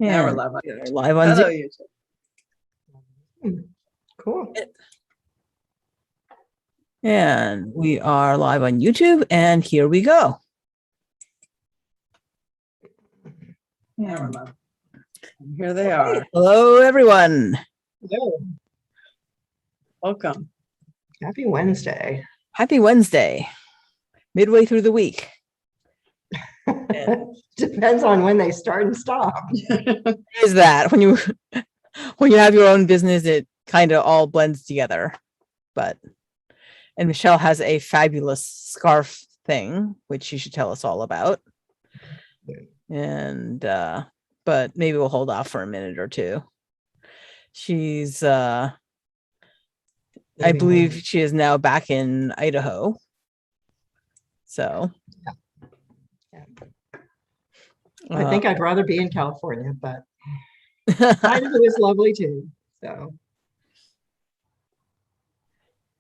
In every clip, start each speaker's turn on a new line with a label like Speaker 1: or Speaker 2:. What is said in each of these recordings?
Speaker 1: Now we're
Speaker 2: And
Speaker 1: live on
Speaker 2: we are
Speaker 1: YouTube.
Speaker 2: live on
Speaker 1: Hello,
Speaker 2: Zoom.
Speaker 1: YouTube.
Speaker 3: Cool.
Speaker 2: And we are live on YouTube, and here we go.
Speaker 1: Now we're live. And here they are.
Speaker 2: Hello, everyone.
Speaker 1: Hello. Welcome.
Speaker 3: Happy Wednesday.
Speaker 2: Happy Wednesday, midway through the week. And
Speaker 3: Depends on when they start and stop.
Speaker 2: is that when you have your own business, it kind of all blends together. And Michelle has a fabulous scarf thing, which she should tell us all about. And but maybe we'll hold off for a minute or two. She's I believe she is now back in Idaho. So
Speaker 3: Yeah. I think I'd rather be in California, but Idaho is lovely too. So,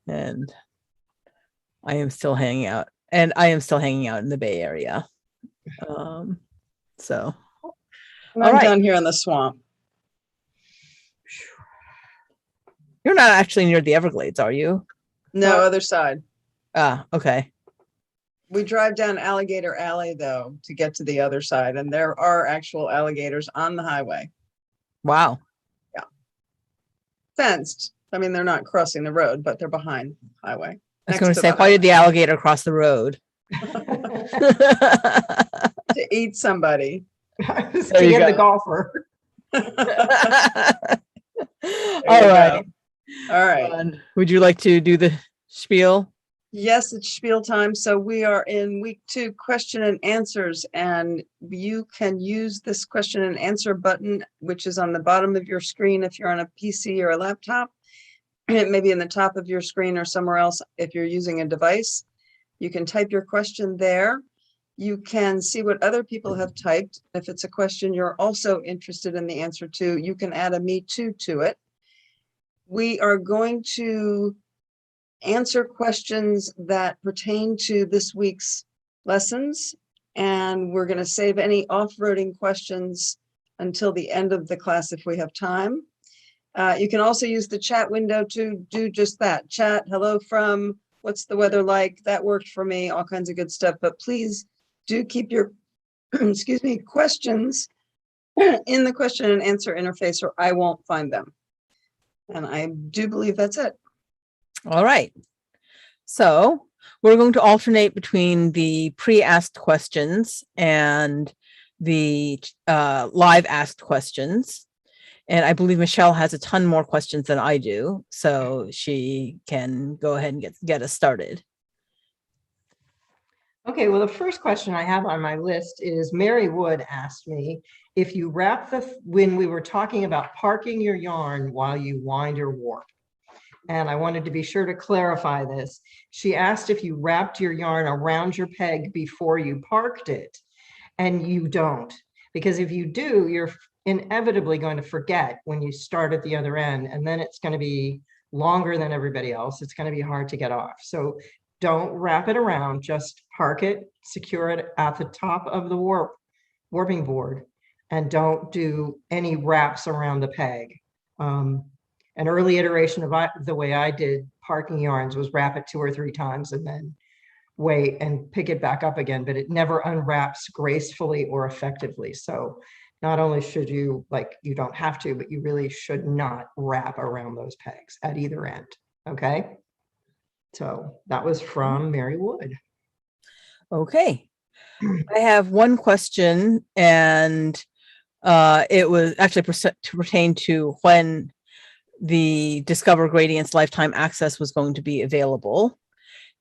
Speaker 2: and I am still hanging out, in the Bay Area. So
Speaker 1: I'm down here in the swamp.
Speaker 2: You're not actually near the Everglades, are you?
Speaker 1: No, other side.
Speaker 2: Ah, okay.
Speaker 1: We drive down Alligator Alley though to get to the other side, and there are actual alligators on the highway.
Speaker 2: Wow.
Speaker 1: Yeah. Fenced. I mean, they're not crossing the road, but they're behind the highway.
Speaker 2: I was going to say, why did the alligator cross the road?
Speaker 1: To eat somebody.
Speaker 3: to get the golfer.
Speaker 2: All right.
Speaker 1: All right.
Speaker 2: Would you like to do the spiel?
Speaker 1: Yes, it's spiel time. So we are in week 2, question and answers, and you can use this question and answer button, which is on the bottom of your screen if you're on a PC or a laptop. It may be in the top of your screen or somewhere else if you're using a device. You can type your question there. You can see what other people have typed. If it's a question you're also interested in the answer to, you can add a me too to it. We are going to answer questions that pertain to this week's lessons, and we're going to save any off-roading questions until the end of the class if we have time. You can also use the chat window to do just that. Chat, hello from, what's the weather like? That worked for me, all kinds of good stuff. But please do keep your, excuse me, questions in the question and answer interface or I won't find them. And I do believe that's it.
Speaker 2: All right. So we're going to alternate between the pre-asked questions and the live asked questions. And I believe Michelle has a ton more questions than I do, so she can go ahead and get us started.
Speaker 3: Okay, well, the first question I have on my list is Mary Wood asked me if you wrap when we were talking about parking your yarn while you wind or warp. And I wanted to be sure to clarify this. She asked if you wrapped your yarn around your peg before you parked it, and you don't. Because if you do, you're inevitably going to forget when you start at the other end, and then it's going to be longer than everybody else. It's going to be hard to get off. So don't wrap it around, just park it, secure it at the top of the warping board, and don't do any wraps around the peg. An early iteration of the way I did parking yarns was wrap it 2 or 3 times and then wait and pick it back up again, but it never unwraps gracefully or effectively. So not only should you, you don't have to, but you really should not wrap around those pegs at either end. Okay. So that was from Mary Wood.
Speaker 2: Okay. I have one question, and it was actually to pertain to when the Discover Gradients Lifetime Access was going to be available.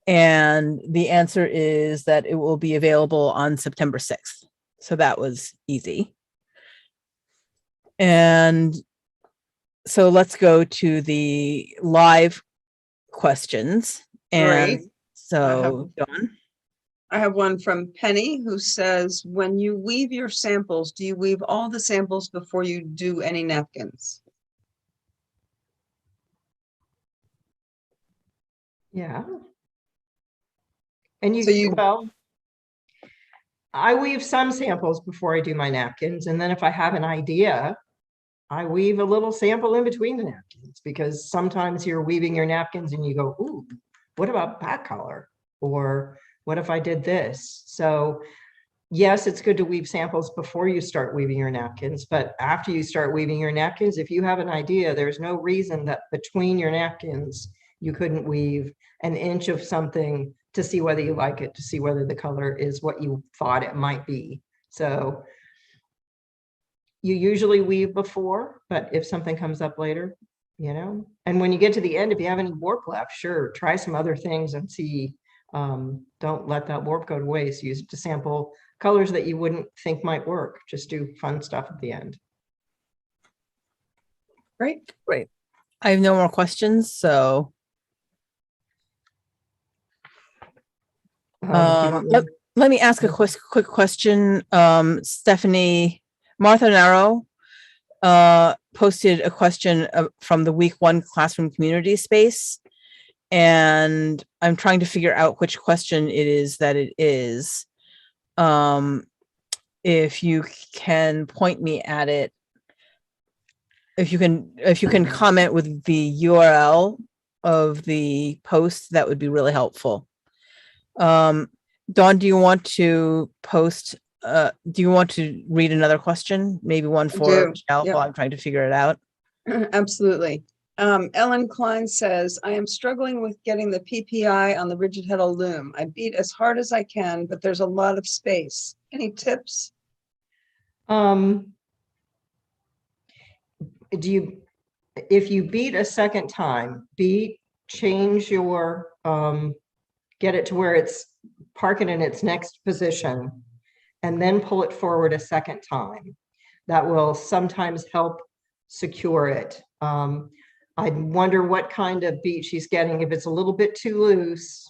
Speaker 2: And the answer is that it will be available on September 6th. So that was easy. And so let's go to the live questions. And
Speaker 1: Great.
Speaker 2: so, Dawn?
Speaker 1: I have one from Penny who says, when you weave your samples, do you weave all the samples before you do any napkins?
Speaker 3: Yeah. And
Speaker 1: So
Speaker 3: well, I weave some samples before I do my napkins, and then if I have an idea, I weave a little sample in between the napkins, because sometimes you're weaving your napkins and you go, ooh, what about back color? Or what if I did this? So yes, it's good to weave samples before you start weaving your napkins, but after you start weaving your napkins, if you have an idea, there's no reason that between your napkins, you couldn't weave an inch of something to see whether you like it, to see whether the color is what you thought it might be. So you usually weave before, but if something comes up later, and when you get to the end, if you have any warp left, sure, try some other things and see. Don't let that warp go to waste. Use it to sample colors that you wouldn't think might work. Just do fun stuff at the end.
Speaker 1: Great.
Speaker 2: Great. I have no more questions, so
Speaker 3: Do you want me-
Speaker 2: let me ask a quick question. Stephanie, Martha Narrow posted a question from the week 1 classroom community space. And I'm trying to figure out which question it is that it is. If you can point me at it, if you can comment with the URL of the post, that would be really helpful. Dawn, do you want to read another question? Maybe one for Michelle
Speaker 1: Yep.
Speaker 2: while I'm trying to figure it out.
Speaker 1: Absolutely. Ellen Klein says, I am struggling with getting the PPI on the rigid heddle loom. I beat as hard as I can, but there's a lot of space. Any tips?
Speaker 3: If you beat a second time, change your, get it to where it's park it in its next position, and then pull it forward a second time. That will sometimes help secure it. I wonder what kind of beat she's getting. If it's a little bit too loose,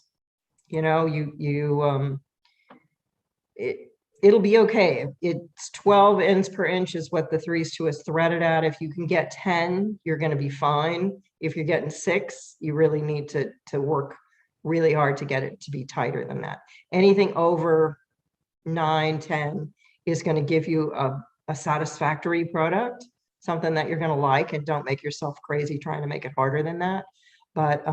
Speaker 3: it'll be okay. It's 12 ends per inch is what the 3's2 is threaded at. If you can get 10, you're going to be fine. If you're getting 6, you really need to work really hard to get it to be tighter than that. Anything over 9, 10 is going to give you a satisfactory product, something that you're going to like, and don't make yourself crazy trying to make it harder than that. But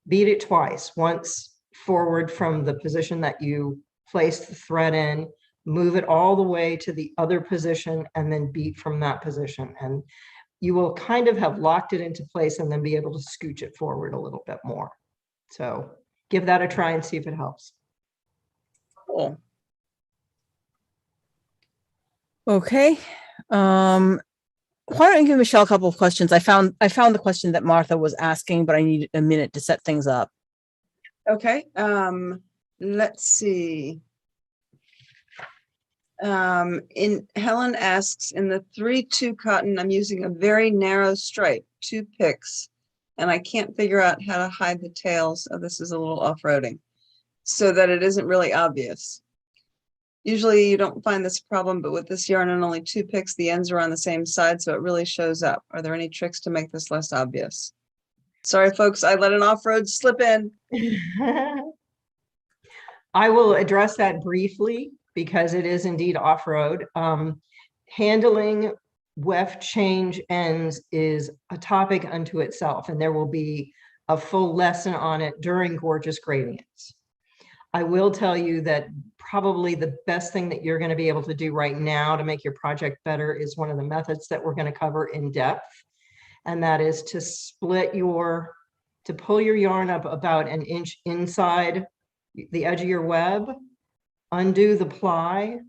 Speaker 3: beat it twice, once forward from the position that you placed the thread in, move it all the way to the other position, and then beat from that position. And you will kind of have locked it into place and then be able to scooch it forward a little bit more. So give that a try and see if it helps.
Speaker 1: Cool.
Speaker 2: Okay. Why don't you give Michelle a couple of questions? I found the question that Martha was asking, but I need a minute to set things up.
Speaker 1: Okay. Let's see. Helen asks, in the 3-2 cotton, I'm using a very narrow stripe, 2 picks, and I can't figure out how to hide the tails. Oh, this is a little off-roading, so that it isn't really obvious. Usually you don't find this problem, but with this yarn and only 2 picks, the ends are on the same side, so it really shows up. Are there any tricks to make this less obvious? Sorry, folks, I let an off-road slip in.
Speaker 3: I will address that briefly because it is indeed off-road. Handling weft change ends is a topic unto itself, and there will be a full lesson on it during Gorgeous Gradients. I will tell you that probably the best thing that you're going to be able to do right now to make your project better is one of the methods that we're going to cover in depth. And that is to pull your yarn up about an inch inside the edge of your web, undo the ply,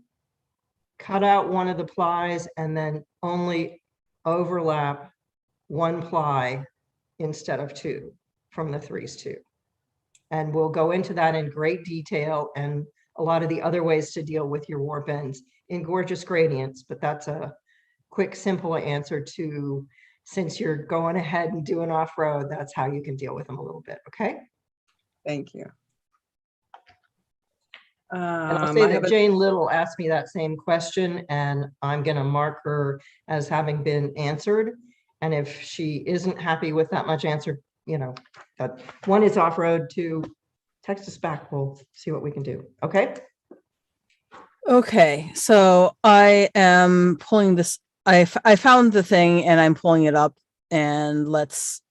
Speaker 3: cut out one of the plies, and then only overlap 1 ply instead of 2 from the 3's2. And we'll go into that in great detail and a lot of the other ways to deal with your warp ends in Gorgeous Gradients. But that's a quick, simple answer to, since you're going ahead and doing off-road, that's how you can deal with them a little bit. Okay.
Speaker 1: Thank you.
Speaker 3: And I'll say that Jane Little asked me that same question, and I'm going to mark her as having been answered. And if she isn't happy with that much answer, but 1 is off-road, 2, text us back. We'll see what we can do. Okay.
Speaker 2: Okay, so I am pulling this. I found the thing and I'm pulling it up, and let's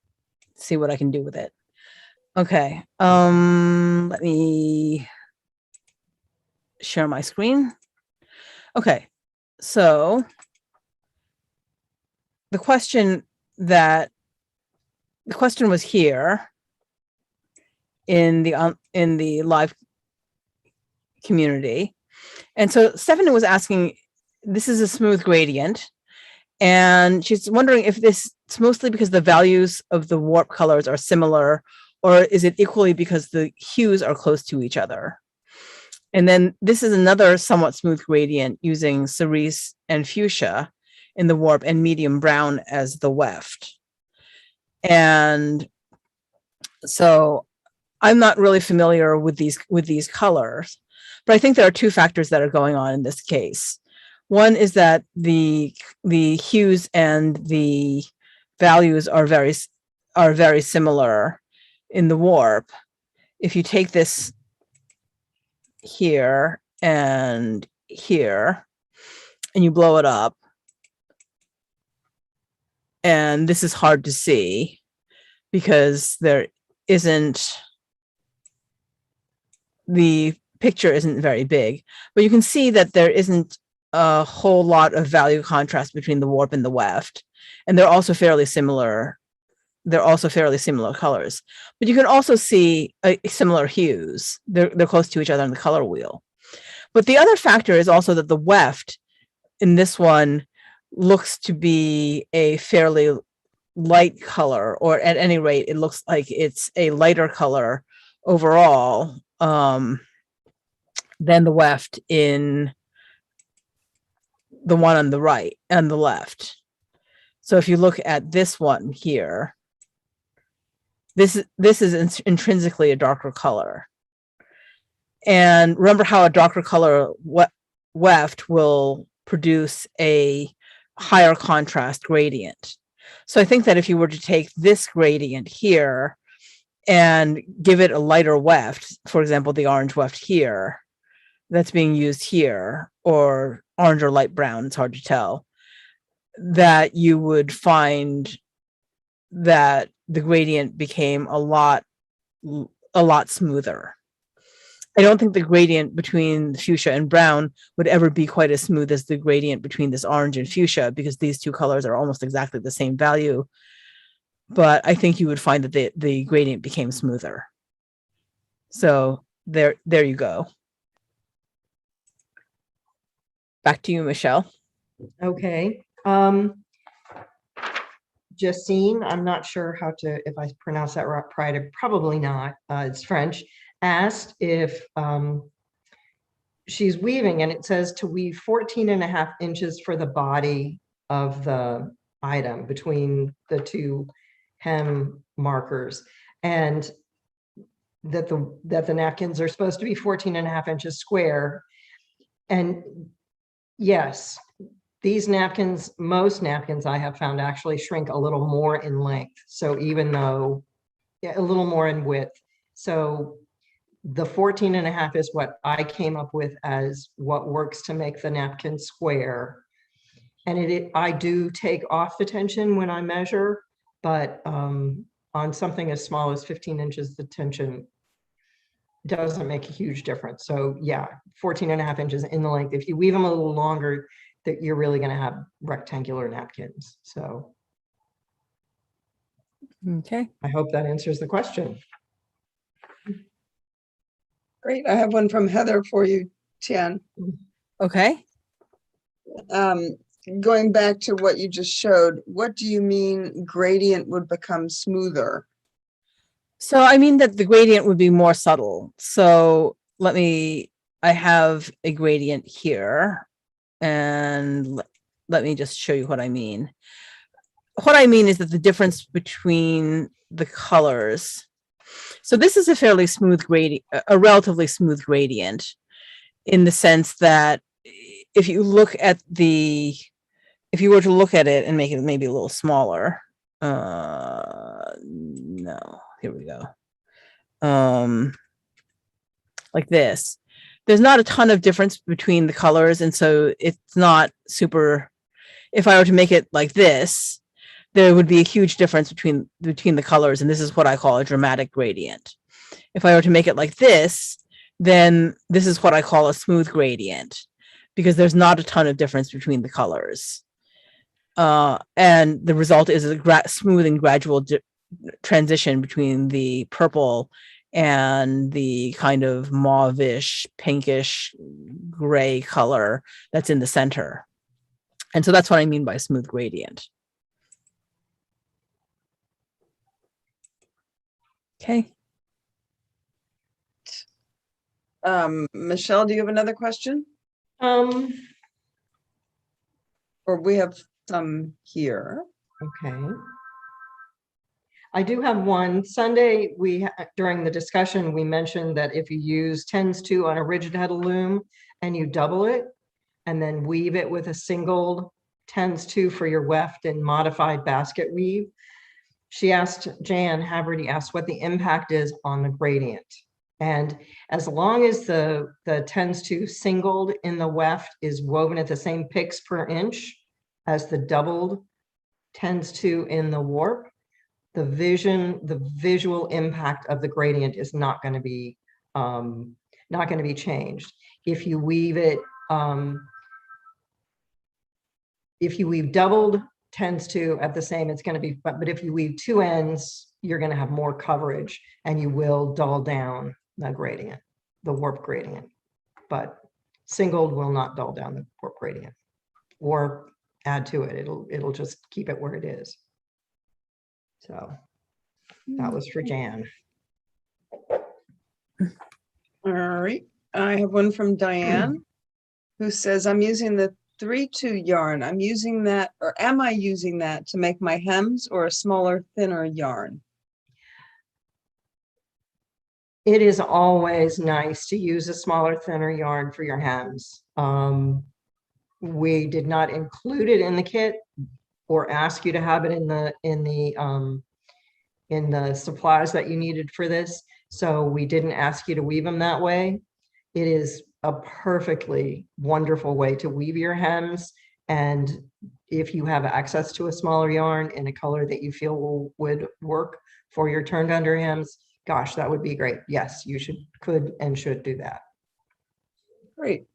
Speaker 2: see what I can do with it. Okay, let me share my screen. Okay, so the question was here in the live community. And so Stephanie was asking, this is a smooth gradient, and she's wondering if it's mostly because the values of the warp colors are similar, or is it equally because the hues are close to each other? And then this is another somewhat smooth gradient using cerise and fuchsia in the warp and medium brown as the weft. And so I'm not really familiar with these colors, but I think there are two factors that are going on in this case. One is that the hues and the values are very similar in the warp. If you take this here and here and you blow it up, and this is hard to see because the picture isn't very big, but you can see that there isn't a whole lot of value contrast between the warp and the weft, and they're also fairly similar. They're also fairly similar colors, but you can also see similar hues. They're close to each other in the color wheel. But the other factor is also that the weft in this one looks to be a fairly light color, or at any rate, it looks like it's a lighter color overall than the weft in the one on the right and the left. So if you look at this one here, this is intrinsically a darker color. And remember how a darker color weft will produce a higher contrast gradient. So I think that if you were to take this gradient here and give it a lighter weft, for example, the orange weft here, that's being used here, or orange or light brown, it's hard to tell, that you would find that the gradient became a lot smoother. I don't think the gradient between fuchsia and brown would ever be quite as smooth as the gradient between this orange and fuchsia, because these two colors are almost exactly the same value. But I think you would find that the gradient became smoother. So there you go. Back to you, Michelle.
Speaker 3: Okay. Justine, I'm not sure if I pronounce that right, probably not, it's French, asked if she's weaving, and it says to weave 14.5 inches for the body of the item between the two hem markers, and that the napkins are supposed to be 14.5 inches square. And yes, these napkins, most napkins I have found actually shrink a little more in length. So even though, yeah, a little more in width. So the 14.5 is what I came up with as what works to make the napkin square. And I do take off the tension when I measure, but on something as small as 15 inches, the tension doesn't make a huge difference. So yeah, 14.5 inches in the length. If you weave them a little longer, that you're really going to have rectangular napkins. So
Speaker 2: Okay.
Speaker 3: I hope that answers the question.
Speaker 1: Great. I have one from Heather for you, Tian.
Speaker 2: Okay.
Speaker 1: Going back to what you just showed, what do you mean gradient would become smoother?
Speaker 2: So I mean that the gradient would be more subtle. So I have a gradient here, and let me just show you what I mean. What I mean is that the difference between the colors. So this is a fairly smooth gradient, a relatively smooth gradient, in the sense that if you were to look at it and make it maybe a little smaller, no, here we go. Like this, there's not a ton of difference between the colors. And so it's not super, if I were to make it like this, there would be a huge difference between the colors. And this is what I call a dramatic gradient. If I were to make it like this, then this is what I call a smooth gradient, because there's not a ton of difference between the colors. And the result is a smooth and gradual transition between the purple and the kind of mauvish, pinkish, gray color that's in the center. And so that's what I mean by smooth gradient. Okay.
Speaker 1: Michelle, do you have another question?
Speaker 3: Okay.
Speaker 1: Or we have some here.
Speaker 3: I do have one. Sunday, during the discussion, we mentioned that if you use 10s2 on a rigid head loom and you double it and then weave it with a single 10s2 for your weft and modified basket weave, she asked, Jan Haverty asked what the impact is on the gradient. And as long as the 10s2 singled in the weft is woven at the same picks per inch as the doubled 10s2 in the warp, the visual impact of the gradient is not going to be changed. If you weave it, if you weave doubled 10s2 at the same, it's going to be, but if you weave two ends, you're going to have more coverage and you will dull down the gradient, the warp gradient. But singled will not dull down the warp gradient or add to it. It'll just keep it where it is. So that was for Jan.
Speaker 1: All right. I have one from Diane who says, I'm using the 3-2 yarn. I'm using that, or am I using that to make my hems or a smaller, thinner yarn?
Speaker 3: It is always nice to use a smaller, thinner yarn for your hems. We did not include it in the kit or ask you to have it in the supplies that you needed for this. So we didn't ask you to weave them that way. It is a perfectly wonderful way to weave your hems. And if you have access to a smaller yarn in a color that you feel would work for your turned under hems, gosh, that would be great. Yes, you could and should do that.
Speaker 1: Great.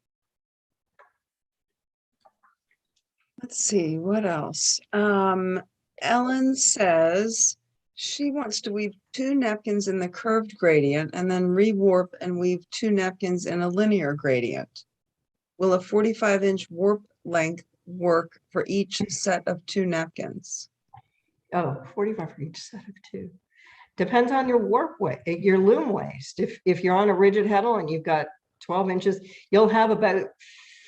Speaker 1: Let's see, what else? Ellen says she wants to weave 2 napkins in the curved gradient and then rewarp and weave 2 napkins in a linear gradient. Will a 45-inch warp length work for each set of 2 napkins?
Speaker 3: Oh, 45 for each set of 2. Depends on your warp weight, your loom waist. If you're on a rigid heddle and you've got 12 inches, you'll have about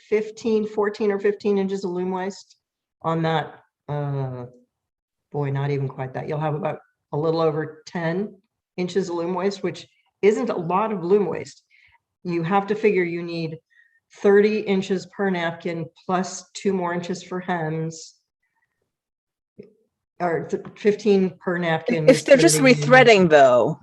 Speaker 3: 14 or 15 inches of loom waist on that. Boy, not even quite that. You'll have about a little over 10 inches of loom waist, which isn't a lot of loom waist. You have to figure you need 30 inches per napkin plus 2 more inches for hems, or 15 per napkin.
Speaker 2: If they're just rethreading though.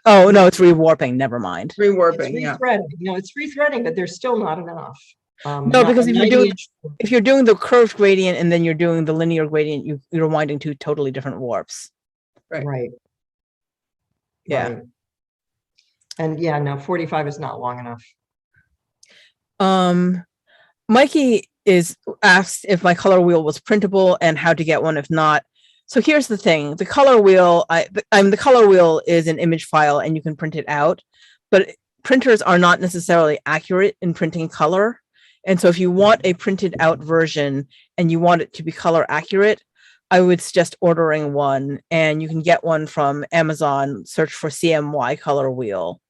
Speaker 2: Oh no, it's rewarping. Never mind.
Speaker 1: Rewarping, yeah.
Speaker 3: No, it's rethreading, but there's still not enough.
Speaker 2: No, because if you're doing the curved gradient and then you're doing the linear gradient, you're winding 2 totally different warps.
Speaker 3: Right.
Speaker 2: Yeah.
Speaker 3: Right. And yeah, no, 45 is not long enough.
Speaker 2: Mikey asked if my color wheel was printable and how to get one if not. So here's the thing: the color wheel, the color wheel is an image file and you can print it out, but printers are not necessarily accurate in printing color. And so if you want a printed out version and you want it to be color accurate, I would suggest ordering one, and you can get one from Amazon. Search for CMY color wheel,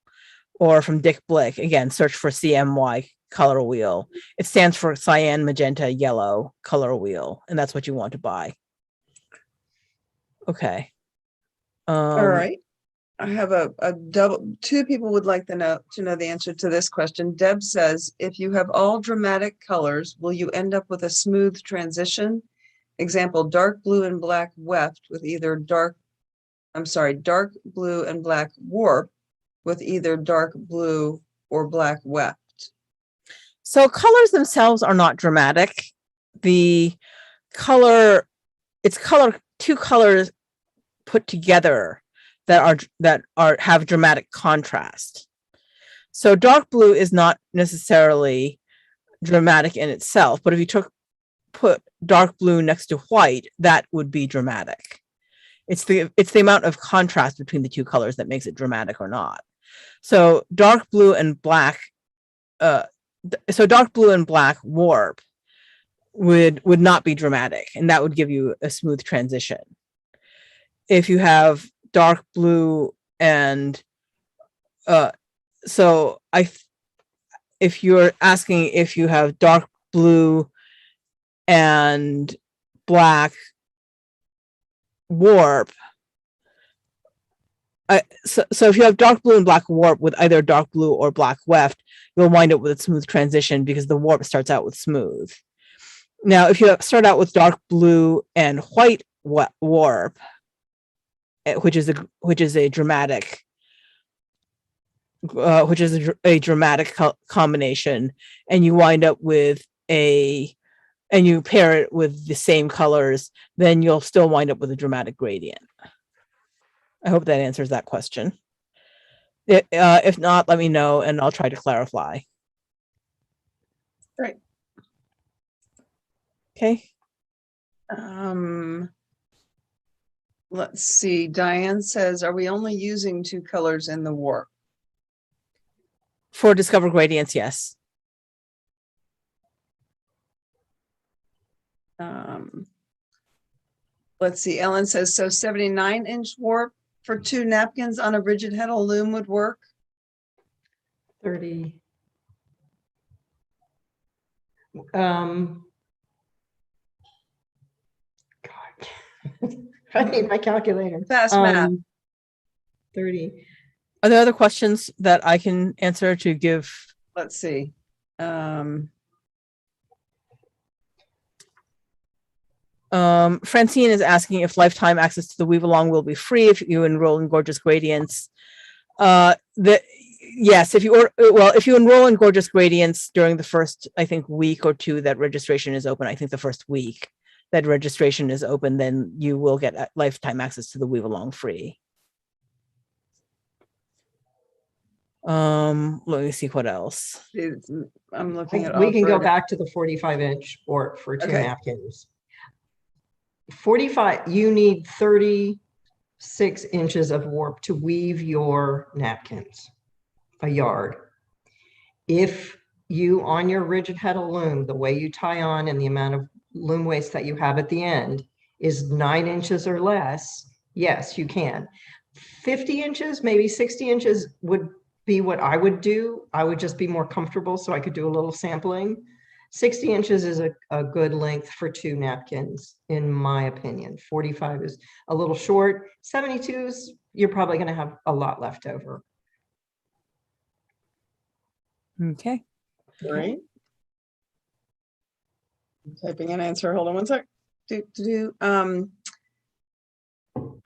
Speaker 2: or from Dick Blick. Again, search for CMY color wheel. It stands for cyan, magenta, yellow color wheel, and that's what you want to buy. Okay.
Speaker 1: All right. I have a double. 2 people would like to know the answer to this question. Deb says, if you have all dramatic colors, will you end up with a smooth transition? Example, dark blue and black weft with either dark blue and black warp with either dark blue or black weft.
Speaker 2: So colors themselves are not dramatic. The color, it's two colors put together that have dramatic contrast. So dark blue is not necessarily dramatic in itself, but if you put dark blue next to white, that would be dramatic. It's the amount of contrast between the two colors that makes it dramatic or not. So dark blue and black, warp would not be dramatic, and that would give you a smooth transition. If you have dark blue and if you're asking if you have dark blue and black warp, so if you have dark blue and black warp with either dark blue or black weft, you'll wind up with a smooth transition because the warp starts out with smooth. Now, if you start out with dark blue and white warp, which is a dramatic combination, and you wind up with and you pair it with the same colors, then you'll still wind up with a dramatic gradient. I hope that answers that question. If not, let me know and I'll try to clarify.
Speaker 1: Great.
Speaker 2: Okay.
Speaker 1: Let's see. Diane says, are we only using two colors in the warp?
Speaker 2: For Discover Gradients, yes.
Speaker 1: Let's see. Ellen says, so 79-inch warp for 2 napkins on a rigid heddle loom would work.
Speaker 3: 30. God. I need my calculator.
Speaker 1: Fast math.
Speaker 3: 30.
Speaker 2: Are there other questions that I can answer to give?
Speaker 1: Let's see.
Speaker 2: Francine is asking if lifetime access to the Weave Along will be free if you enroll in Gorgeous Gradients. Yes, if you enroll in Gorgeous Gradients during the first, I think, week or two that registration is open, I think the first week that registration is open, then you will get lifetime access to the Weave Along free. Let me see what else.
Speaker 1: I'm looking at.
Speaker 3: We can go back to the 45-inch warp for 2
Speaker 1: Okay.
Speaker 3: napkins. 45, you need 36 inches of warp to weave your napkins, a yard. If you, on your rigid heddle loom, the way you tie on and the amount of loom waste that you have at the end is 9 inches or less, yes, you can. 50 inches, maybe 60 inches would be what I would do. I would just be more comfortable so I could do a little sampling. 60 inches is a good length for 2 napkins, in my opinion. 45 is a little short. 72s, you're probably going to have a lot left over.
Speaker 2: Okay.
Speaker 1: Great. I'm typing an answer. Hold on one sec.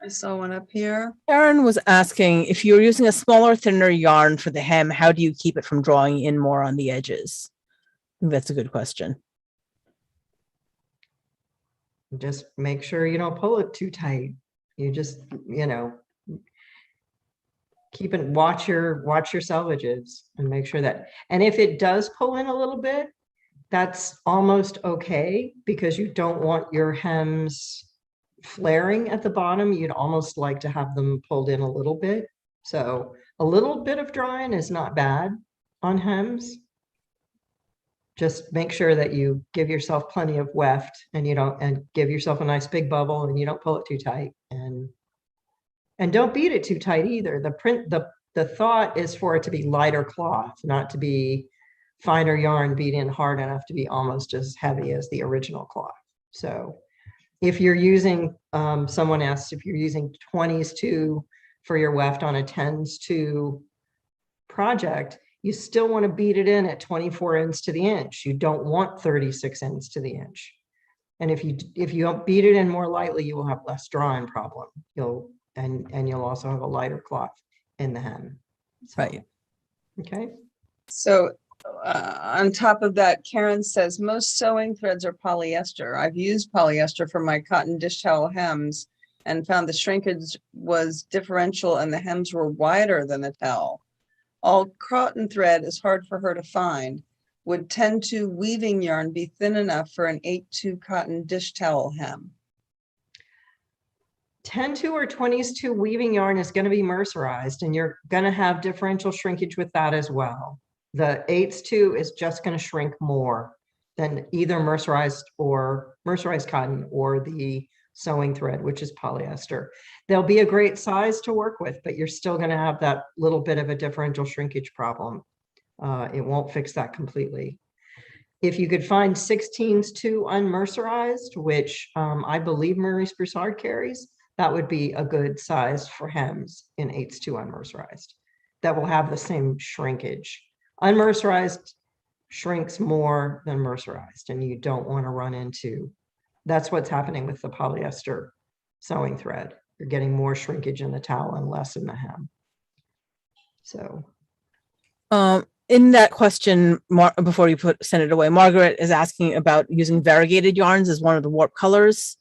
Speaker 1: I saw one up here.
Speaker 2: Karen was asking if you're using a smaller, thinner yarn for the hem, how do you keep it from drawing in more on the edges? I think that's a good question.
Speaker 3: Just make sure you don't pull it too tight. You just, keep it, watch your selvages and make sure that, and if it does pull in a little bit, that's almost okay, because you don't want your hems flaring at the bottom. You'd almost like to have them pulled in a little bit. So a little bit of drawing is not bad on hems. Just make sure that you give yourself plenty of weft and and give yourself a nice big bubble and you don't pull it too tight, and don't beat it too tight either. The thought is for it to be lighter cloth, not to be finer yarn beat in hard enough to be almost as heavy as the original cloth. So if you're using, someone asked if you're using 20s for your weft on a 10s project, you still want to beat it in at 24 inches to the inch. You don't want 36 inches to the inch. And if you don't beat it in more lightly, you will have less drawing problem. You'll also have a lighter cloth in the hem. So,
Speaker 2: Right.
Speaker 3: okay.
Speaker 1: So On top of that, Karen says, most sewing threads are polyester. I've used polyester for my cotton dish towel hems and found the shrinkage was differential and the hems were wider than the towel. All cotton thread is hard for her to find. Would 10-2 weaving yarn be thin enough for an 8-2 cotton dish towel hem?
Speaker 3: 10-2 or 20-2 weaving yarn is going to be mercerized, and you're going to have differential shrinkage with that as well. The 8-2 is just going to shrink more than either mercerized cotton or the sewing thread, which is polyester. They'll be a great size to work with, but you're still going to have that little bit of a differential shrinkage problem. It won't fix that completely. If you could find 16-2 unmercerized, which I believe Maurice Broussard carries, that would be a good size for hems in 8-2 unmercerized. That will have the same shrinkage. Unmercerized shrinks more than mercerized, and you don't want to run into, that's what's happening with the polyester sewing thread. You're getting more shrinkage in the towel and less in the hem. So.
Speaker 2: In that question, before you send it away, Margaret is asking about using variegated yarns as one of the warp colors.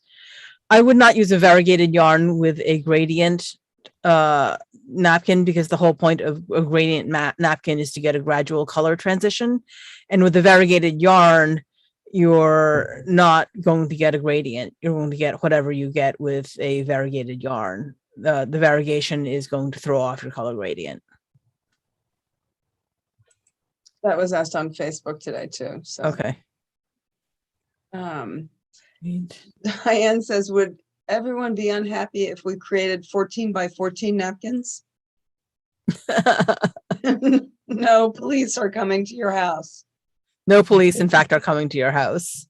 Speaker 2: I would not use a variegated yarn with a gradient napkin, because the whole point of a gradient napkin is to get a gradual color transition. And with the variegated yarn, you're not going to get a gradient. You're going to get whatever you get with a variegated yarn. The variegation is going to throw off your color gradient.
Speaker 1: That was asked on Facebook today too. So,
Speaker 2: Okay.
Speaker 1: Diane says, would everyone be unhappy if we created 14 by 14 napkins? No, police are coming to your house.
Speaker 2: No police, in fact, are coming to your house.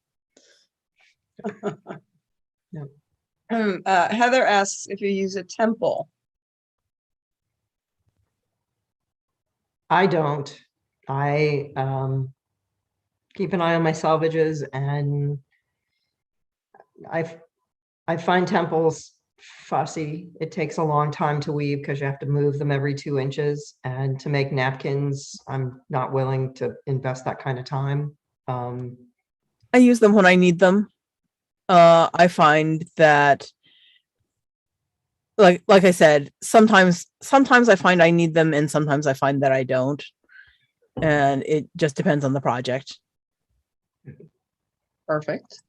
Speaker 1: Heather asks if you use a temple.
Speaker 3: I don't. I keep an eye on my salvages, and I find temples fussy. It takes a long time to weave because you have to move them every 2 inches, and to make napkins, I'm not willing to invest that kind of time.
Speaker 2: I use them when I need them. I find that, like I said, sometimes I find I need them, and sometimes I find that I don't. And it just depends on the project.
Speaker 1: Perfect.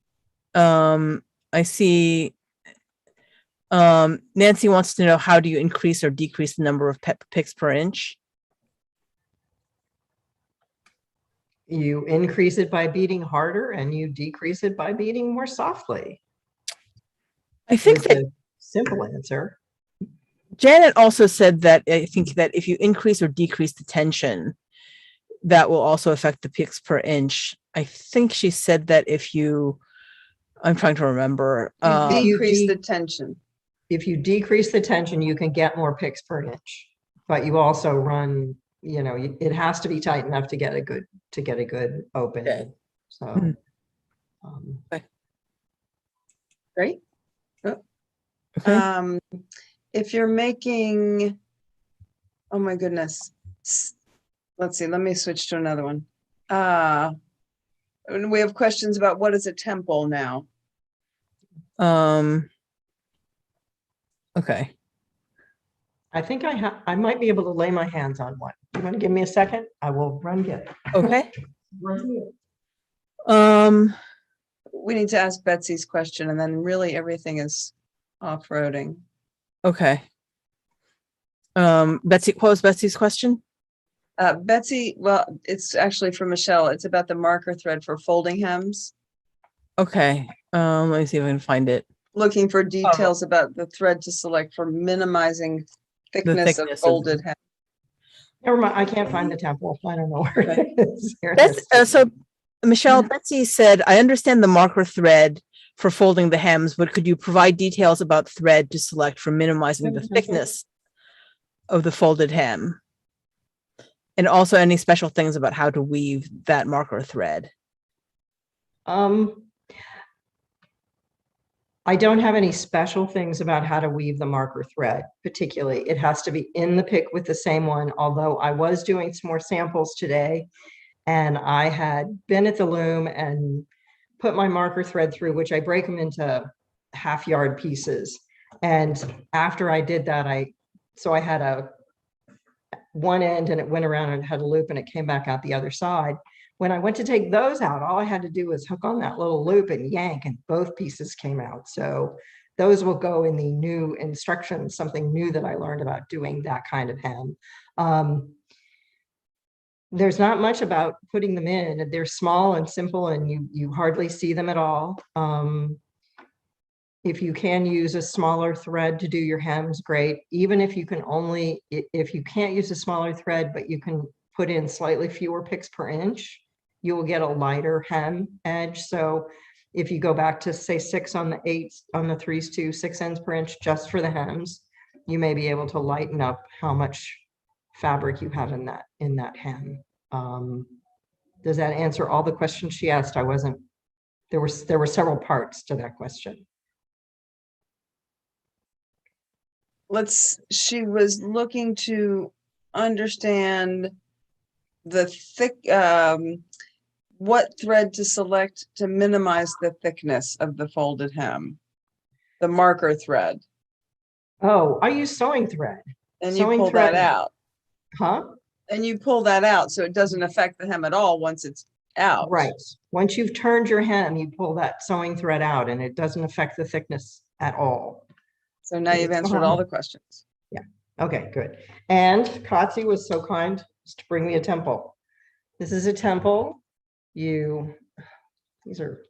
Speaker 2: I see Nancy wants to know, how do you increase or decrease the number of picks per inch?
Speaker 3: You increase it by beating harder, and you decrease it by beating more softly.
Speaker 2: I think
Speaker 3: Is
Speaker 2: that
Speaker 3: the simple answer.
Speaker 2: Janet also said that I think that if you increase or decrease the tension, that will also affect the picks per inch. I think she said that if you, I'm trying to remember.
Speaker 1: Decrease the tension.
Speaker 3: If you decrease the tension, you can get more picks per inch, but you also run, you know, it has to be tight enough to get a good open.
Speaker 2: Okay.
Speaker 3: So.
Speaker 1: Great.
Speaker 2: Okay.
Speaker 1: If you're making, oh my goodness. Let's see, let me switch to another one. We have questions about what is a temple now.
Speaker 2: Okay.
Speaker 3: I think I might be able to lay my hands on one. You want to give me a second? I will run get it.
Speaker 2: Okay.
Speaker 1: We need to ask Betsy's question, and then really everything is off-roading.
Speaker 2: Okay. Betsy, what was Betsy's question?
Speaker 1: Betsy, well, it's actually from Michelle. It's about the marker thread for folding hems.
Speaker 2: Okay. Let me see if I can find it.
Speaker 1: Looking for details about the thread to select for minimizing thickness of folded hem.
Speaker 3: Never mind, I can't find the temple. I don't know where
Speaker 2: Okay.
Speaker 3: it is. Here it is.
Speaker 2: So Michelle, Betsy said, I understand the marker thread for folding the hems, but could you provide details about thread to select for minimizing the thickness of the folded hem? And also any special things about how to weave that marker thread?
Speaker 3: I don't have any special things about how to weave the marker thread, particularly. It has to be in the pick with the same one, although I was doing some more samples today, And I had been at the loom and put my marker thread through, which I break them into half yard pieces. And after I did that, I had a one end and it went around and had a loop and it came back out the other side. When I went to take those out, all I had to do was hook on that little loop and yank, and both pieces came out. So those will go in the new instructions, something new that I learned about doing that kind of hem. There's not much about putting them in. They're small and simple, and you hardly see them at all. If you can use a smaller thread to do your hems, great. Even if you can only, if you can't use a smaller thread, but you can put in slightly fewer picks per inch, you will get a lighter hem edge. So if you go back to say 6 on the 8, on the 3s to 6 ends per inch, just for the hems, you may be able to lighten up how much fabric you have in that hem. Does that answer all the questions she asked? There were several parts to that question.
Speaker 1: She was looking to understand the thick, what thread to select to minimize the thickness of the folded hem, the marker thread.
Speaker 3: Oh, I use sewing thread.
Speaker 1: And you
Speaker 3: Sewing
Speaker 1: pull
Speaker 3: thread.
Speaker 1: that out.
Speaker 3: Huh?
Speaker 1: And you pull that out so it doesn't affect the hem at all once it's out.
Speaker 3: Right. Once you've turned your hem, you pull that sewing thread out and it doesn't affect the thickness at all.
Speaker 1: So now you've answered all the questions.
Speaker 3: Yeah. Okay, good. And Katsi was so kind to bring me a temple. This is a temple. These are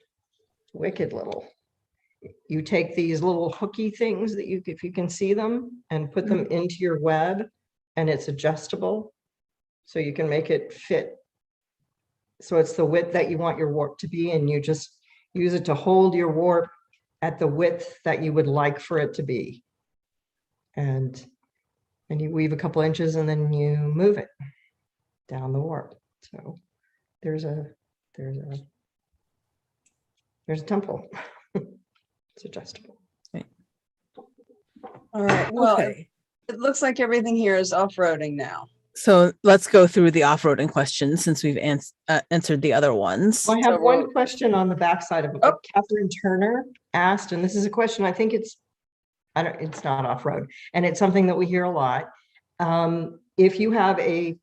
Speaker 3: wicked little. You take these little hooky things that if you can see them, and put them into your web, and it's adjustable. So you can make it fit. So it's the width that you want your warp to be, and you just use it to hold your warp at the width that you would like for it to be. And you weave a couple inches and then you move it down the warp. So there's a temple. It's adjustable.
Speaker 1: All right. Well,
Speaker 2: Okay.
Speaker 1: it looks like everything here is off-roading now.
Speaker 2: So let's go through the off-roading questions since we've answered the other ones.
Speaker 3: I have
Speaker 1: So
Speaker 3: one question on the backside of it.
Speaker 1: Oh.
Speaker 3: Catherine Turner asked, and this is a question, I think it's not off-road, and it's something that we hear a lot. If you have a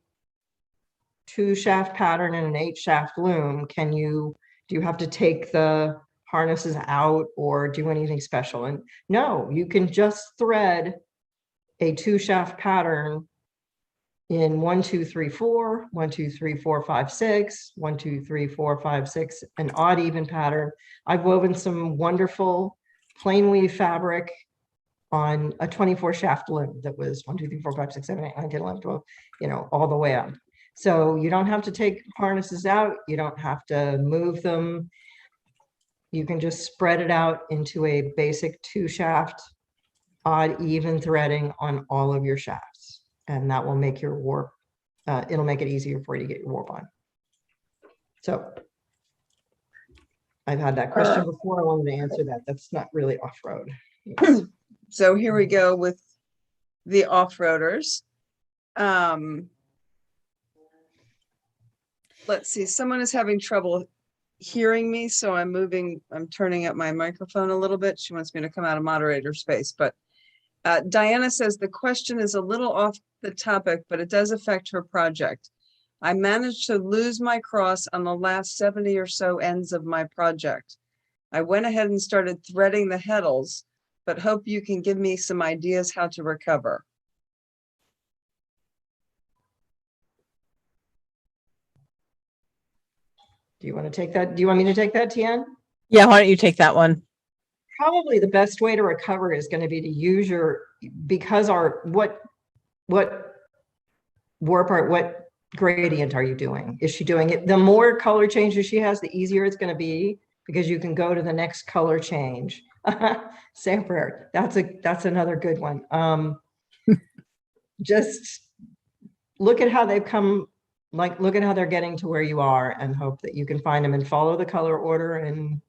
Speaker 3: 2-shaft pattern and an 8-shaft loom, do you have to take the harnesses out or do anything special? And no, you can just thread a 2-shaft pattern in 1, 2, 3, 4, 1, 2, 3, 4, 5, 6, 1, 2, 3, 4, 5, 6, an odd even pattern. I've woven some wonderful plain weave fabric on a 24 shaft loom that was 1, 2, 3, 4, 5, 6, 7, 8, 9, 10, 11, 12, all the way up. So you don't have to take harnesses out. You don't have to move them. You can just spread it out into a basic 2-shaft odd even threading on all of your shafts. And that will make your warp, it'll make it easier for you to get your warp on. So I've had that question before. I wanted to answer that. That's not really off-road.
Speaker 1: So here we go with the off-roaders. Let's see, someone is having trouble hearing me, so I'm turning up my microphone a little bit. She wants me to come out of moderator space, but Diana says the question is a little off the topic, but it does affect her project. I managed to lose my cross on the last 70 or so ends of my project. I went ahead and started threading the heddles, but hope you can give me some ideas how to recover.
Speaker 3: Do you want to take that? Do you want me to take that, Tian?
Speaker 2: Yeah, why don't you take that one?
Speaker 3: Probably the best way to recover is going to be to use because what warp art, what gradient are you doing? Is she doing it? The more color changes she has, the easier it's going to be, because you can go to the next color change. Say a prayer. That's another good one. Just look at how they've come, look at how they're getting to where you are, and hope that you can find them and follow the color order and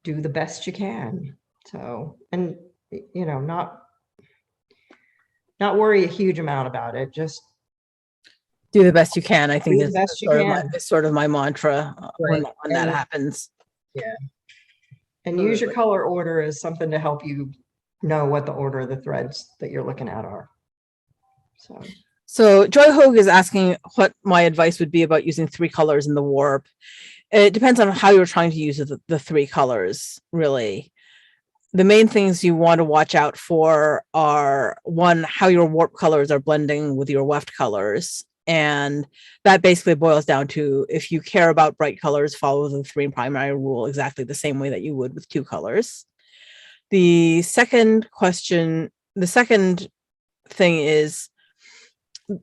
Speaker 3: do the best you can. So, and not worry a huge amount about it. Just
Speaker 2: Do the best you can. I think
Speaker 3: Do the
Speaker 2: this
Speaker 3: best
Speaker 2: is
Speaker 3: you
Speaker 2: sort of
Speaker 3: can.
Speaker 2: is sort of my mantra when,
Speaker 3: Right.
Speaker 2: when that
Speaker 3: And-
Speaker 2: happens.
Speaker 3: And use your color order as something to help you know what the order of the threads that you're looking at are.
Speaker 2: So Joy Hogue is asking what my advice would be about using 3 colors in the warp. It depends on how you're trying to use the 3 colors, really. The main things you want to watch out for are, one, how your warp colors are blending with your weft colors. And that basically boils down to, if you care about bright colors, follow the 3 primary rule exactly the same way that you would with 2 colors. The second thing is,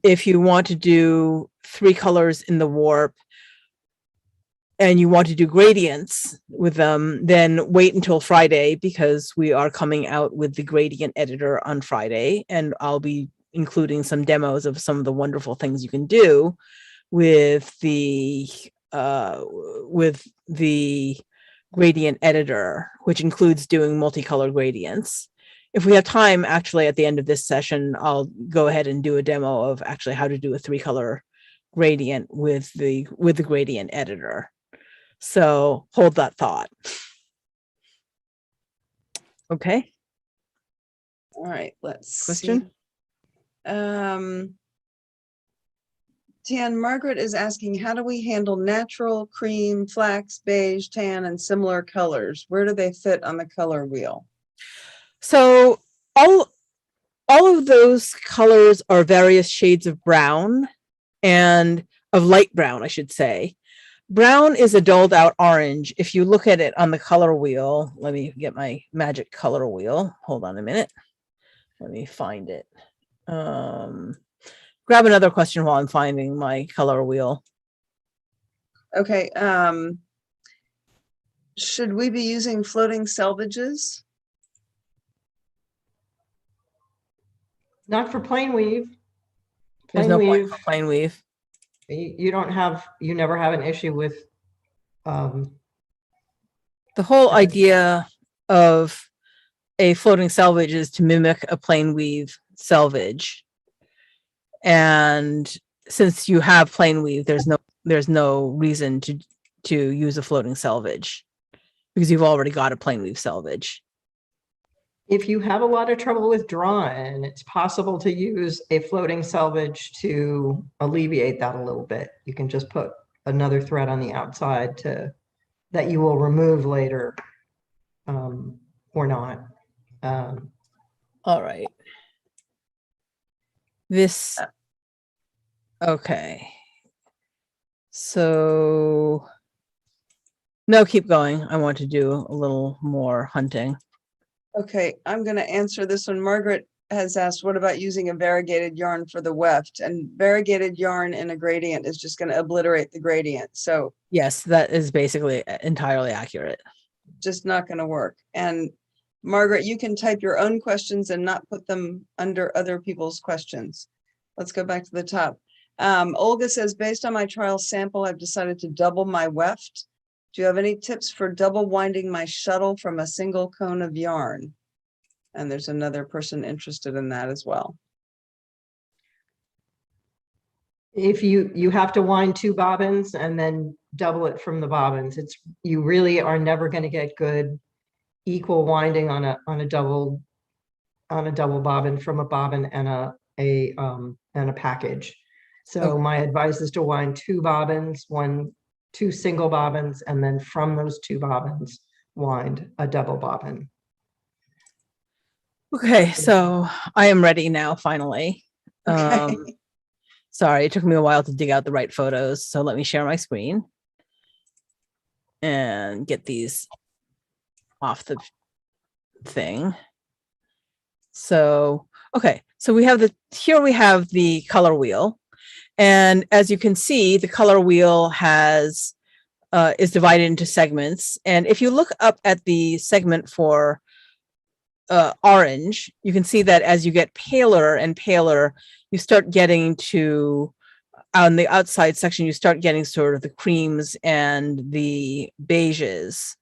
Speaker 2: if you want to do 3 colors in the warp and you want to do gradients with them, then wait until Friday, because we are coming out with the gradient editor on Friday, and I'll be including some demos of some of the wonderful things you can do with the gradient editor, which includes doing multicolor gradients. If we have time, actually, at the end of this session, I'll go ahead and do a demo of actually how to do a 3-color gradient with the gradient editor. So hold that thought. Okay.
Speaker 1: All right, let's
Speaker 2: Question?
Speaker 1: see. Tan, Margaret is asking, how do we handle natural, cream, flax, beige, tan, and similar colors? Where do they fit on the color wheel?
Speaker 2: So all of those colors are various shades of brown, and of light brown, I should say. Brown is a dulled out orange. If you look at it on the color wheel, let me get my magic color wheel. Hold on a minute. Let me find it. Grab another question while I'm finding my color wheel.
Speaker 1: Okay. Should we be using floating selvages?
Speaker 3: So not for plain weave.
Speaker 2: There's
Speaker 3: Plain
Speaker 2: no point
Speaker 3: weave,
Speaker 2: for plain weave.
Speaker 3: you never have an issue with
Speaker 2: The whole idea of a floating selvage is to mimic a plain weave selvage. And since you have plain weave, there's no reason to use a floating selvage, because you've already got a plain weave selvage.
Speaker 3: if you have a lot of trouble with drawing, it's possible to use a floating selvage to alleviate that a little bit. You can just put another thread on the outside that you will remove later, or not.
Speaker 2: All right. Okay. So no, keep going. I want to do a little more hunting.
Speaker 1: Okay, I'm going to answer this one. Margaret has asked, what about using a variegated yarn for the weft? And variegated yarn in a gradient is just going to obliterate the gradient. So
Speaker 2: Yes, that is basically entirely accurate.
Speaker 1: just not going to work. And Margaret, you can type your own questions and not put them under other people's questions. Let's go back to the top. Olga says, based on my trial sample, I've decided to double my weft. Do you have any tips for double winding my shuttle from a single cone of yarn? And there's another person interested in that as well.
Speaker 3: If you have to wind 2 bobbins and then double it from the bobbins, you really are never going to get good equal winding on a double bobbin from a bobbin and a package. So
Speaker 2: Okay.
Speaker 3: my advice is to wind 2 bobbins, 2 single bobbins, and then from those 2 bobbins, wind a double bobbin.
Speaker 2: Okay, so I am ready now, finally.
Speaker 1: Okay.
Speaker 2: Sorry, it took me a while to dig out the right photos. So let me share my screen and get these off the thing. So, okay, so here we have the color wheel. And as you can see, the color wheel is divided into segments. And if you look up at the segment for orange, you can see that as you get paler and paler, you start getting to, on the outside section, you start getting sort of the creams and the beiges.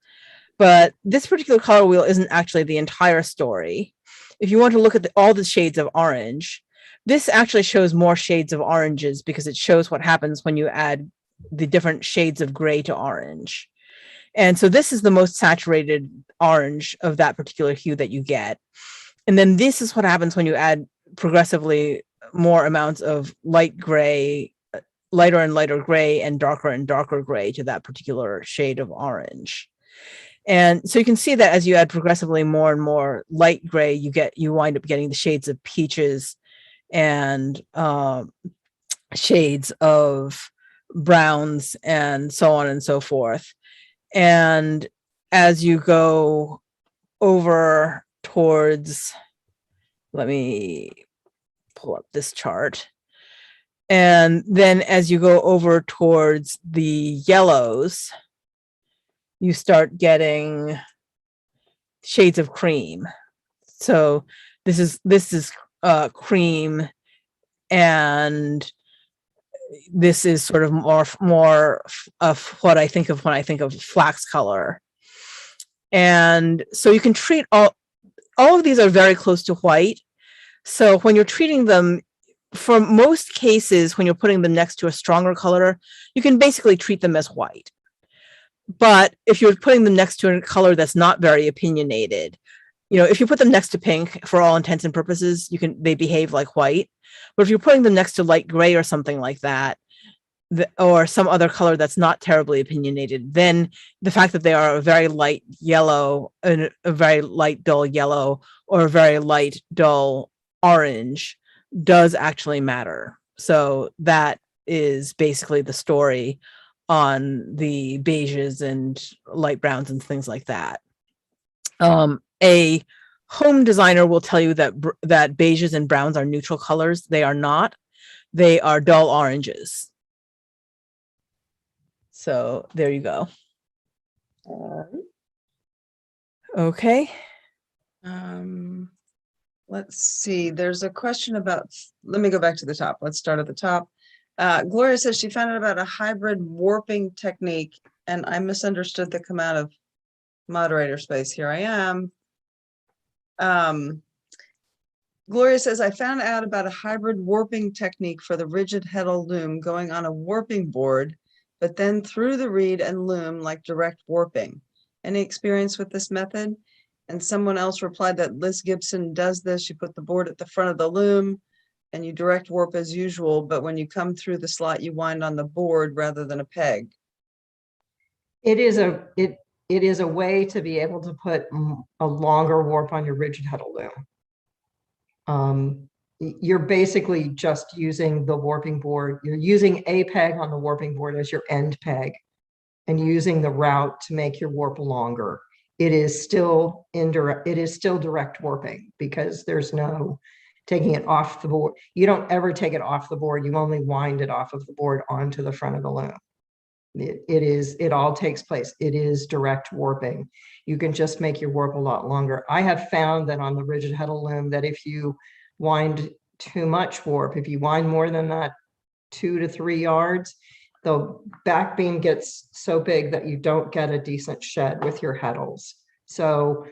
Speaker 2: But this particular color wheel isn't actually the entire story. If you want to look at all the shades of orange, This actually shows more shades of oranges because it shows what happens when you add the different shades of gray to orange. And so this is the most saturated orange of that particular hue that you get. And then this is what happens when you add progressively more amounts of light gray, lighter and lighter gray, and darker gray to that particular shade of orange. And so you can see that as you add progressively more and more light gray, you wind up getting the shades of peaches and shades of browns and so on and so forth. And as you go over towards, let me pull up this chart. And then as you go over towards the yellows, you start getting shades of cream. So this is cream, and this is sort of more of what I think of when I think of flax color. And so you can treat all of these are very close to white. So when you're treating them, for most cases, when you're putting them next to a stronger color, you can basically treat them as white. But if you're putting them next to a color that's not very opinionated, if you put them next to pink, for all intents and purposes, they behave like white. But if you're putting them next to light gray or something like that, or some other color that's not terribly opinionated, then the fact that they are a very light yellow, a very light dull yellow, or a very light dull orange does actually matter. So that is basically the story on the beiges and light browns and things like that. A home designer will tell you that beiges and browns are neutral colors. They are not. They are dull oranges. So there you go. Okay.
Speaker 1: Let's see. There's a question about, let me go back to the top. Let's start at the top. Gloria says she found out about a hybrid warping technique, and I misunderstood the command of moderator space. Here I am. Gloria says, I found out about a hybrid warping technique for the rigid heddle loom going on a warping board, but then through the reed and loom like direct warping. Any experience with this method? And someone else replied that Liz Gibson does this. You put the board at the front of the loom and you direct warp as usual, but when you come through the slot, you wind on the board rather than a peg.
Speaker 3: It is a way to be able to put a longer warp on your rigid heddle loom. You're basically just using the warping board. You're using a peg on the warping board as your end peg and using the route to make your warp longer. It is still indirect. It is still direct warping because there's no taking it off the board. You don't ever take it off the board. You only wind it off of the board onto the front of the loom. It all takes place. It is direct warping. You can just make your warp a lot longer. I have found that on the rigid heddle loom that if you wind too much warp, if you wind more than that 2 to 3 yards, the back beam gets so big that you don't get a decent shed with your heddles. So,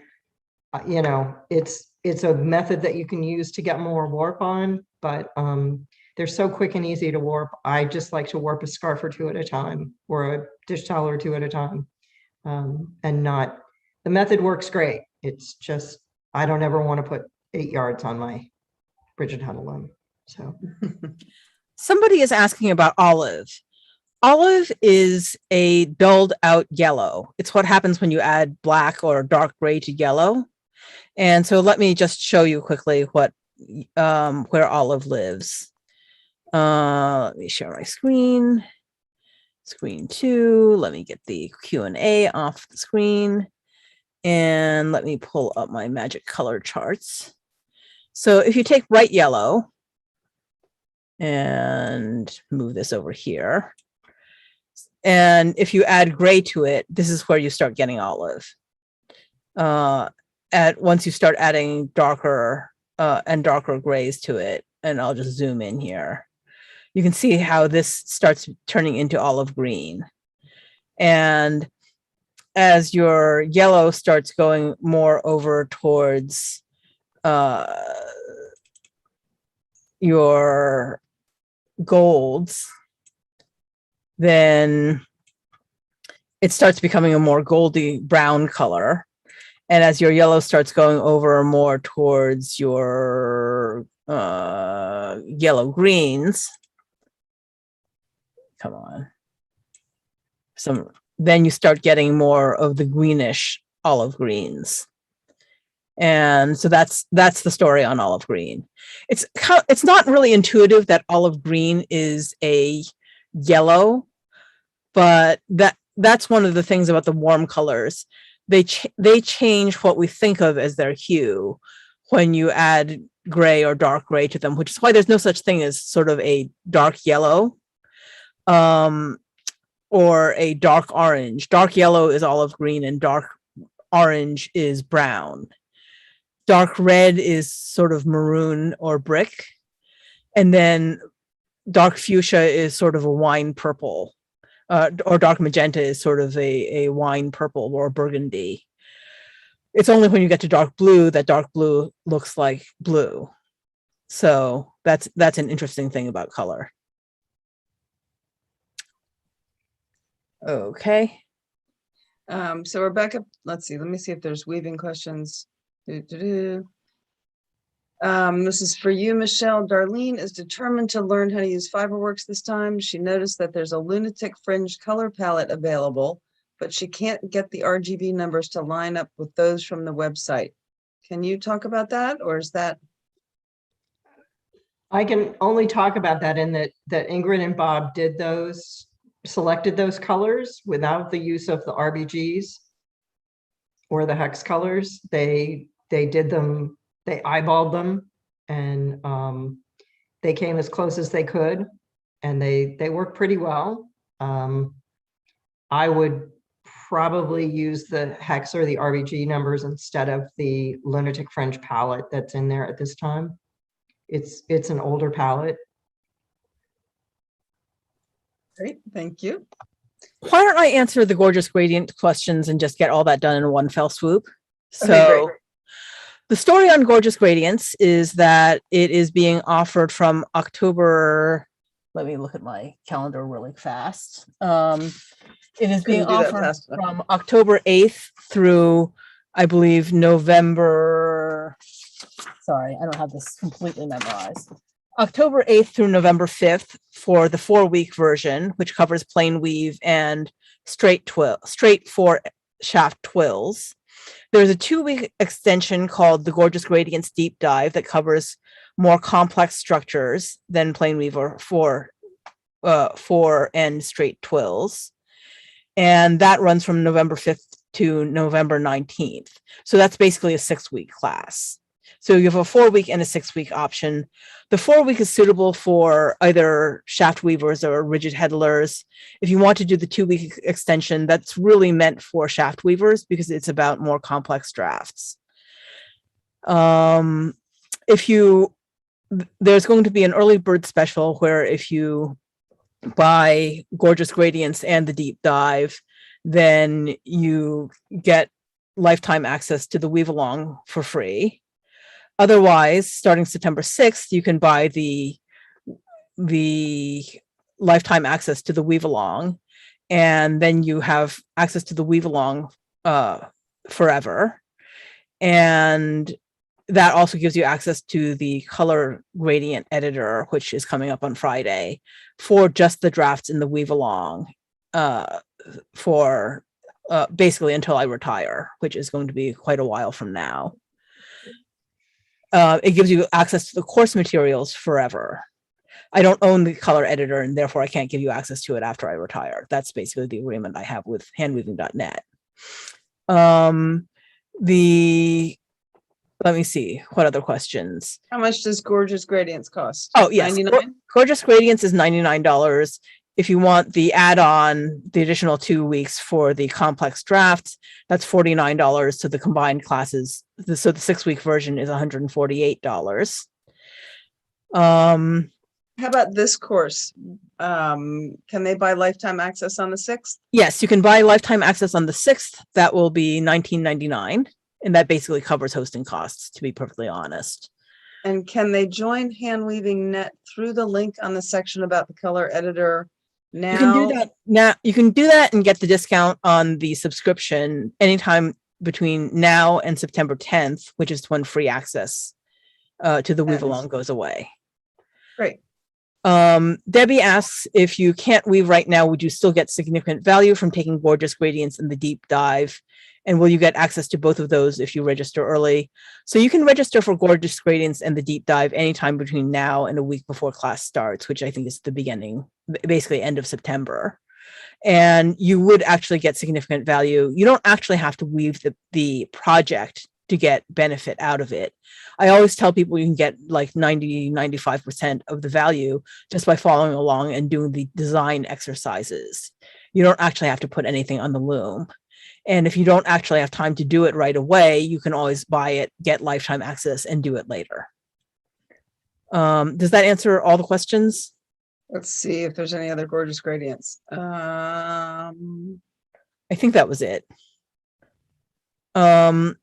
Speaker 3: it's a method that you can use to get more warp on, but they're so quick and easy to warp. I just like to warp a scarf or 2 at a time, or a dish towel or 2 at a time, the method works great. It's just, I don't ever want to put 8 yards on my rigid heddle loom. So
Speaker 2: Somebody is asking about olive. Olive is a dulled out yellow. It's what happens when you add black or dark gray to yellow. And so let me just show you quickly where olive lives. Let me share my screen. Screen 2. Let me get the Q&A off the screen. And let me pull up my magic color charts. So if you take bright yellow and move this over here, and if you add gray to it, this is where you start getting olive. Once you start adding darker and darker grays to it, and I'll just zoom in here, you can see how this starts turning into olive green. And as your yellow starts going more over towards, your golds, then it starts becoming a more goldy brown color. And as your yellow starts going over more towards your yellow greens, come on, then you start getting more of the greenish olive greens. And so that's the story on olive green. It's not really intuitive that olive green is a yellow, but that's one of the things about the warm colors. They change what we think of as their hue when you add gray or dark gray to them, which is why there's no such thing as sort of a dark yellow or a dark orange. Dark yellow is olive green and dark orange is brown. Dark red is sort of maroon or brick. And then dark fuchsia is sort of a wine purple. Or dark magenta is sort of a wine purple or burgundy. It's only when you get to dark blue that dark blue looks like blue. So that's an interesting thing about color. Okay.
Speaker 1: So Rebecca, let's see, let me see if there's weaving questions. This is for you, Michelle. Darlene is determined to learn how to use Fiberworks this time. She noticed that there's a lunatic fringe color palette available, but she can't get the RGB numbers to line up with those from the website. Can you talk about that, or is that?
Speaker 3: I can only talk about that in that Ingrid and Bob selected those colors without the use of the RBGs or the hex colors. They did them, they eyeballed them, and they came as close as they could, and they work pretty well. I would probably use the hex or the RBG numbers instead of the lunatic fringe palette that's in there at this time. It's an older palette.
Speaker 1: Great, thank you.
Speaker 2: Why don't I answer the gorgeous gradient questions and just get all that done in one fell swoop?
Speaker 1: Okay,
Speaker 2: So
Speaker 1: great.
Speaker 2: the story on gorgeous gradients is that it is being offered from October. Let me look at my calendar really fast. It is being
Speaker 1: Couldn't do that
Speaker 2: offered
Speaker 1: fast enough.
Speaker 2: from October 8th through, I believe, November. Sorry, I don't have this completely memorized. October 8th through November 5th for the 4-week version, which covers plain weave and straight 4 shaft twills. There's a 2-week extension called the Gorgeous Gradients Deep Dive that covers more complex structures than plain weave or 4 and straight twills. And that runs from November 5th to November 19th. So that's basically a 6-week class. So you have a 4-week and a 6-week option. The 4-week is suitable for either shaft weavers or rigid heddlers. If you want to do the 2-week extension, that's really meant for shaft weavers because it's about more complex drafts. There's going to be an early bird special where if you buy Gorgeous Gradients and the Deep Dive, then you get lifetime access to the Weave Along for free. Otherwise, starting September 6th, you can buy the lifetime access to the Weave Along, and then you have access to the Weave Along forever. And that also gives you access to the color gradient editor, which is coming up on Friday, for just the drafts in the Weave Along for basically until I retire, which is going to be quite a while from now. It gives you access to the course materials forever. I don't own the color editor, and therefore I can't give you access to it after I retire. That's basically the agreement I have with handweaving.net. Let me see, what other questions?
Speaker 1: How much does Gorgeous Gradients cost?
Speaker 2: Oh, yes.
Speaker 1: $99?
Speaker 2: Gorgeous Gradients is $99. If you want the add-on, the additional 2 weeks for the complex drafts, that's $49. So the combined classes, so the 6-week version is $148.
Speaker 1: How about this course? Can they buy lifetime access on the 6th?
Speaker 2: Yes, you can buy lifetime access on the 6th. That will be $19.99. And that basically covers hosting costs, to be perfectly honest.
Speaker 1: And can they join hand weaving net through the link on the section about the color editor now?
Speaker 2: You can do that now. You can do that and get the discount on the subscription anytime between now and September 10th, which is when free access to the Weave
Speaker 1: Yes.
Speaker 2: Along goes away.
Speaker 1: Great.
Speaker 2: Debbie asks, if you can't weave right now, would you still get significant value from taking Gorgeous Gradients in the deep dive? And will you get access to both of those if you register early? So you can register for Gorgeous Gradients and the deep dive anytime between now and a week before class starts, which I think is the beginning, basically end of September. And you would actually get significant value. You don't actually have to weave the project to get benefit out of it. I always tell people you can get like 95% of the value just by following along and doing the design exercises. You don't actually have to put anything on the loom. And if you don't actually have time to do it right away, you can always buy it, get lifetime access, and do it later. Does that answer all the questions?
Speaker 1: Let's see if there's any other Gorgeous Gradients.
Speaker 2: I think that was it. Oh,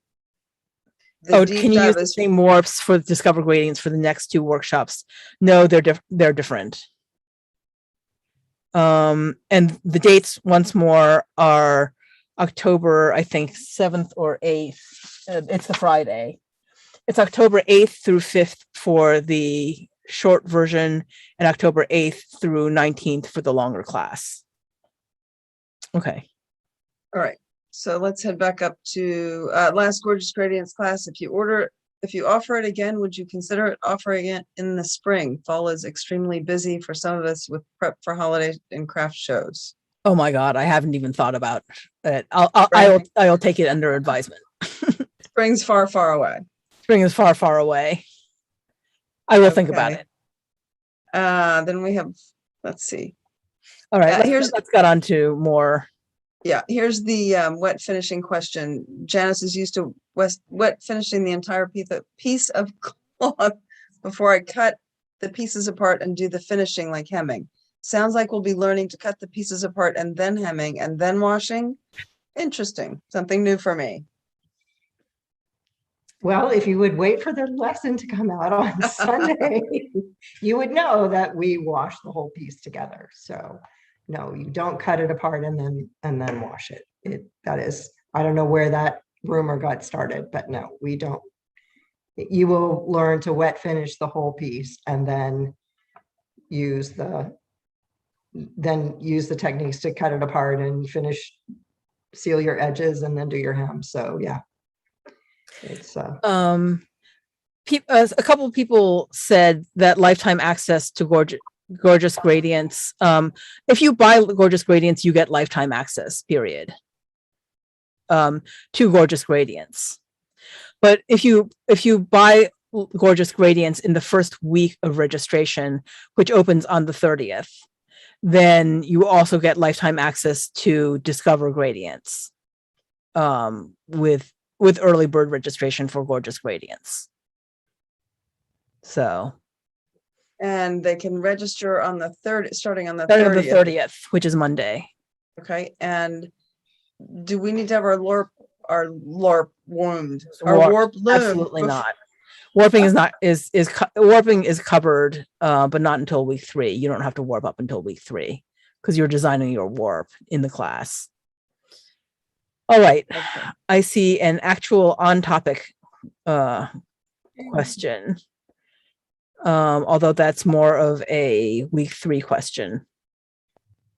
Speaker 1: Deep
Speaker 2: can you use
Speaker 1: dive
Speaker 2: the
Speaker 1: is
Speaker 2: same warps for Discover Gradients for the next two workshops? No, they're different. And the dates once more are October, I think 7th or 8th. It's the Friday. It's October 8th through 5th for the short version and October 8th through 19th for the longer class. Okay.
Speaker 1: all right. So let's head back up to last Gorgeous Gradients class. If you offer it again, would you consider it offering it in the spring? Fall is extremely busy for some of us with prep for holiday and craft shows.
Speaker 2: Oh my God, I haven't even thought about it. I'll take it under advisement.
Speaker 1: Spring's far, far away.
Speaker 2: Spring is far, far away. I will think about
Speaker 1: Okay.
Speaker 2: it.
Speaker 1: Then we have, let's see.
Speaker 2: All right,
Speaker 1: Here's
Speaker 2: let's get on to more.
Speaker 1: Yeah, here's the wet finishing question. Janice is used to wet finishing the entire piece of cloth before I cut the pieces apart and do the finishing like hemming. Sounds like we'll be learning to cut the pieces apart and then hemming and then washing. Interesting. Something new for me.
Speaker 3: Well, if you would wait for the lesson to come out on Sunday, you would know that we wash the whole piece together. So no, you don't cut it apart and then wash it. That is, I don't know where that rumor got started, but no, we don't. You will learn to wet finish the whole piece and then use the techniques to cut it apart and finish, seal your edges and then do your hem. So yeah. It's
Speaker 2: A couple of people said that lifetime access to Gorgeous Gradients. If you buy Gorgeous Gradients, you get lifetime access, period, to Gorgeous Gradients. But if you buy Gorgeous Gradients in the first week of registration, which opens on the 30th, then you also get lifetime access to Discover Gradients with early bird registration for Gorgeous Gradients. So.
Speaker 1: And they can register on the starting on the
Speaker 2: 30th, which is Monday.
Speaker 1: Okay. And do we need to have our LARP wound?
Speaker 2: Warp loom? Absolutely not. Warping warping is covered, but not until week 3. You don't have to warp up until week 3 because you're designing your warp in the class. All right. Okay. I see an actual on-topic question. Although that's more of a week 3 question.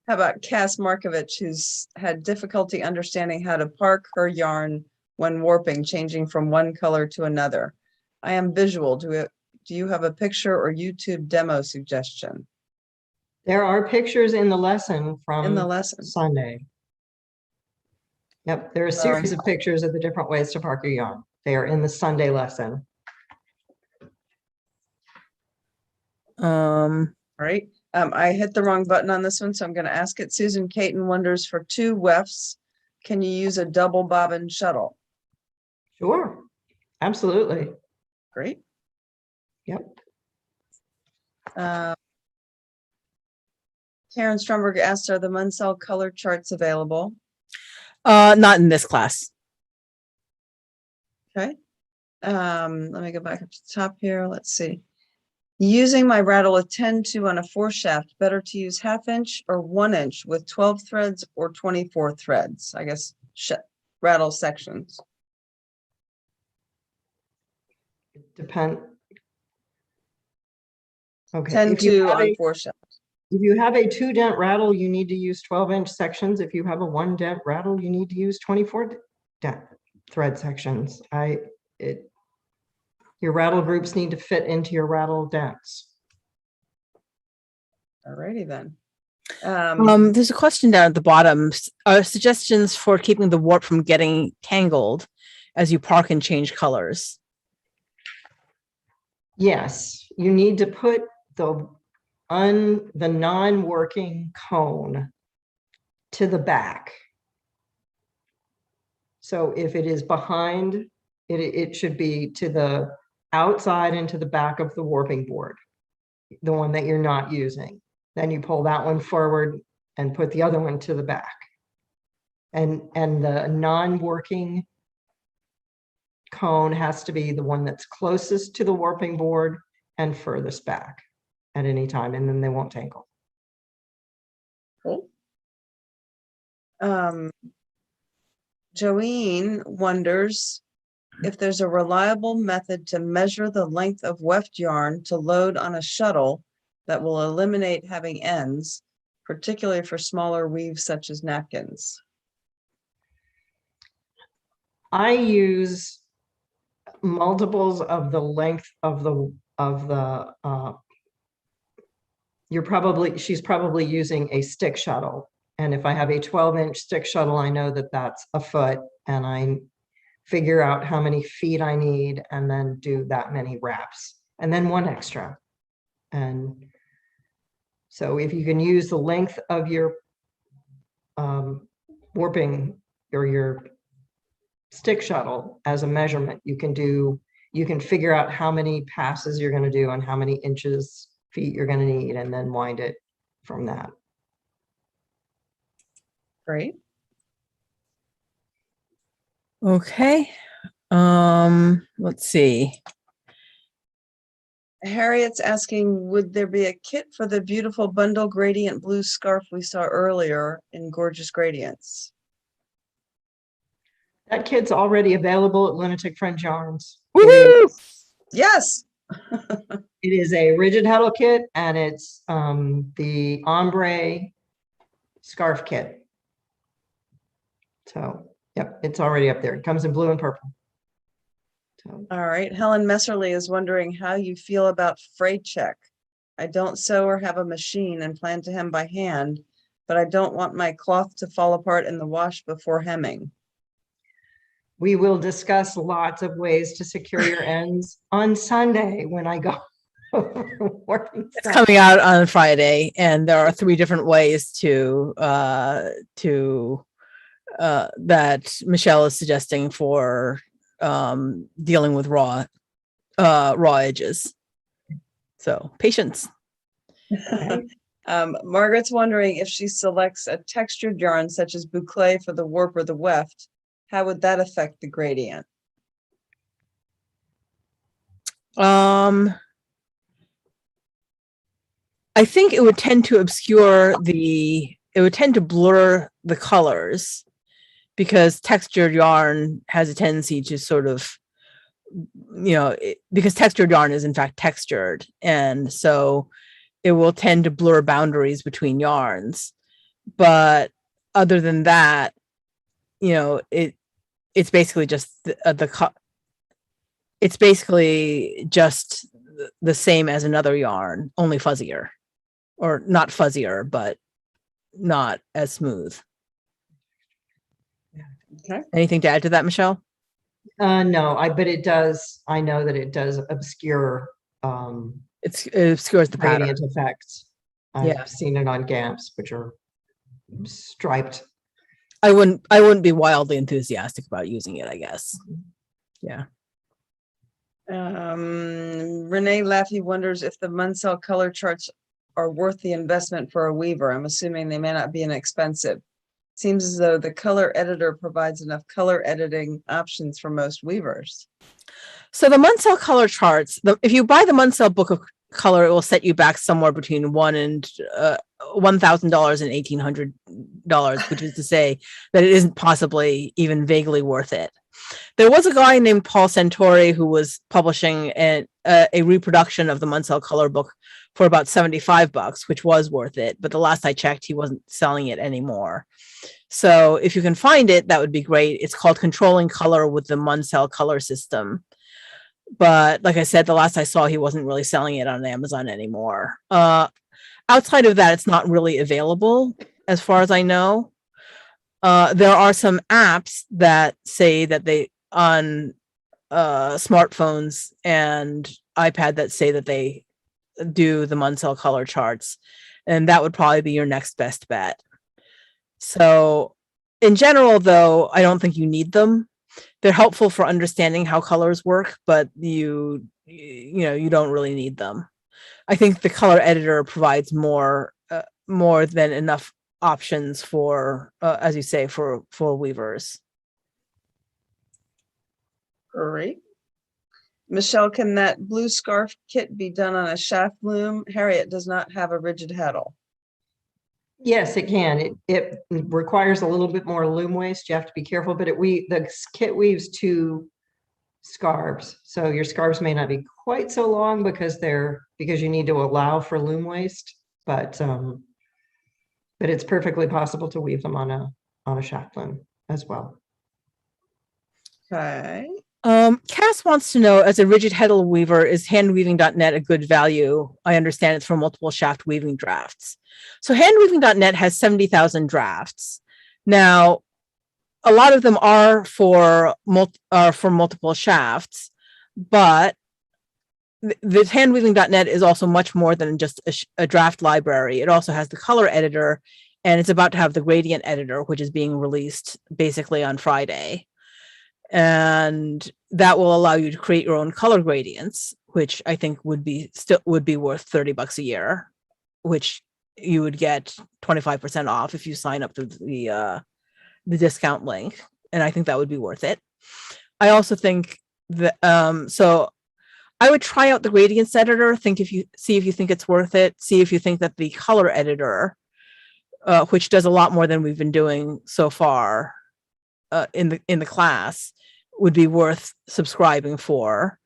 Speaker 1: How about Cass Markovich, who's had difficulty understanding how to park her yarn when warping, changing from one color to another? I am visual. Do you have a picture or YouTube demo suggestion?
Speaker 3: There are pictures in the lesson from
Speaker 1: lesson
Speaker 3: Sunday. Yep, there are a series of pictures of the different ways to park your yarn. They are in the Sunday lesson.
Speaker 1: All right. I hit the wrong button on this one, so I'm going to ask it. Susan Caton wonders, for 2 wefts, can you use a double bobbin shuttle?
Speaker 3: Sure, absolutely.
Speaker 1: Great.
Speaker 3: Yep.
Speaker 1: Karen Stromberg asked, are the Munsell color charts available?
Speaker 2: Not in this class.
Speaker 1: Okay. Let me go back up to the top here. Let's see. Using my rattle a 10-2 on a 4 shaft, better to use 1/2 inch or 1 inch with 12 threads or 24 threads, I guess, rattle sections.
Speaker 3: Depend. Okay.
Speaker 1: 10-2 on 4 shaft.
Speaker 3: If you have a 2-dent rattle, you need to use 12-inch sections. If you have a 1-dent rattle, you need to use 24 dent thread sections. Your rattle groups need to fit into your rattle dents.
Speaker 1: Alrighty then.
Speaker 2: There's a question down at the bottom. Suggestions for keeping the warp from getting tangled as you park and change colors.
Speaker 3: Yes, you need to put the non-working cone to the back. So if it is behind, it should be to the outside and to the back of the warping board, the one that you're not using. Then you pull that one forward and put the other one to the back. And the non-working cone has to be the one that's closest to the warping board and furthest back at any time, and then they won't tangle.
Speaker 1: Cool. Joanne wonders if there's a reliable method to measure the length of weft yarn to load on a shuttle that will eliminate having ends, particularly for smaller weaves such as napkins.
Speaker 3: I use multiples of the length of she's probably using a stick shuttle. And if I have a 12-inch stick shuttle, I know that that's a foot, and I figure out how many feet I need and then do that many wraps and then one extra. And so if you can use the length of your warping or your stick shuttle as a measurement, you can figure out how many passes you're going to do and how many feet you're going to need, and then wind it from that.
Speaker 1: Great.
Speaker 2: Okay. Let's see.
Speaker 1: Harriet's asking, would there be a kit for the beautiful bundle gradient blue scarf we saw earlier in Gorgeous Gradients?
Speaker 3: That kit's already available at Lunatic Fringe Yarns.
Speaker 2: Woohoo!
Speaker 1: Yes.
Speaker 3: It is a rigid huddle kit, and it's the ombre scarf kit. So, yep, it's already up there. It comes in blue and purple. So,
Speaker 1: All right. Helen Messerly is wondering how you feel about freight check. I don't sew or have a machine and plan to hem by hand, but I don't want my cloth to fall apart in the wash before hemming.
Speaker 3: we will discuss lots of ways to secure your ends on Sunday when I go. Working
Speaker 2: It's
Speaker 3: stuff.
Speaker 2: coming out on Friday, and there are 3 different ways that Michelle is suggesting for dealing with raw edges. So patience.
Speaker 3: Okay.
Speaker 1: Margaret's wondering if she selects a textured yarn such as boucle for the warp or the weft, how would that affect the gradient?
Speaker 2: I think it would tend to blur the colors, because textured yarn has a tendency to sort of, because textured yarn is in fact textured. And so it will tend to blur boundaries between yarns. But other than that, it's basically just it's basically just the same as another yarn, only fuzzier. Or not fuzzier, but not as smooth.
Speaker 1: Okay.
Speaker 2: Anything to add to that, Michelle?
Speaker 3: No, but it does. I know that it does obscure
Speaker 2: It obscures the pattern.
Speaker 3: gradient effects. I've
Speaker 2: Yeah.
Speaker 3: seen it on GAMPs, which are striped.
Speaker 2: I wouldn't be wildly enthusiastic about using it, I guess. Yeah.
Speaker 1: Renee Laffey wonders if the Munsell color charts are worth the investment for a weaver. I'm assuming they may not be inexpensive. Seems as though the color editor provides enough color editing options for most weavers.
Speaker 2: So the Munsell color charts, if you buy the Munsell book of color, it will set you back somewhere between $1,000 and $1,800, which is to say that it isn't possibly even vaguely worth it. There was a guy named Paul Santori who was publishing a reproduction of the Munsell color book for about $75, which was worth it. But the last I checked, he wasn't selling it anymore. So if you can find it, that would be great. It's called Controlling Color with the Munsell Color System. But like I said, the last I saw, he wasn't really selling it on Amazon anymore. Outside of that, it's not really available as far as I know. There are some apps that say that they on smartphones and iPad that say that they do the Munsell color charts, and that would probably be your next best bet. So in general, though, I don't think you need them. They're helpful for understanding how colors work, but you don't really need them. I think the color editor provides more than enough options for, as you say, for weavers.
Speaker 1: Great. Michelle, can that blue scarf kit be done on a shaft loom? Harriet does not have a rigid heddle.
Speaker 3: Yes, it can. It requires a little bit more loom waste. You have to be careful, but the kit weaves 2 scarves. So your scarves may not be quite so long because you need to allow for loom waste, but it's perfectly possible to weave them on a shaft loom as well.
Speaker 1: Okay.
Speaker 2: Cass wants to know, as a rigid heddle weaver, is handweaving.net a good value? I understand it's for multiple shaft weaving drafts. So handweaving.net has 70,000 drafts. Now, a lot of them are for multiple shafts, but the handweaving.net is also much more than just a draft library. It also has the color editor, and it's about to have the gradient editor, which is being released basically on Friday. And that will allow you to create your own color gradients, which I think would be worth $30 a year, which you would get 25% off if you sign up to the discount link. And I think that would be worth it. I also think that, so I would try out the gradients editor, see if you think it's worth it, see if you think that the color editor, which does a lot more than we've been doing so far in the class, would be worth subscribing for.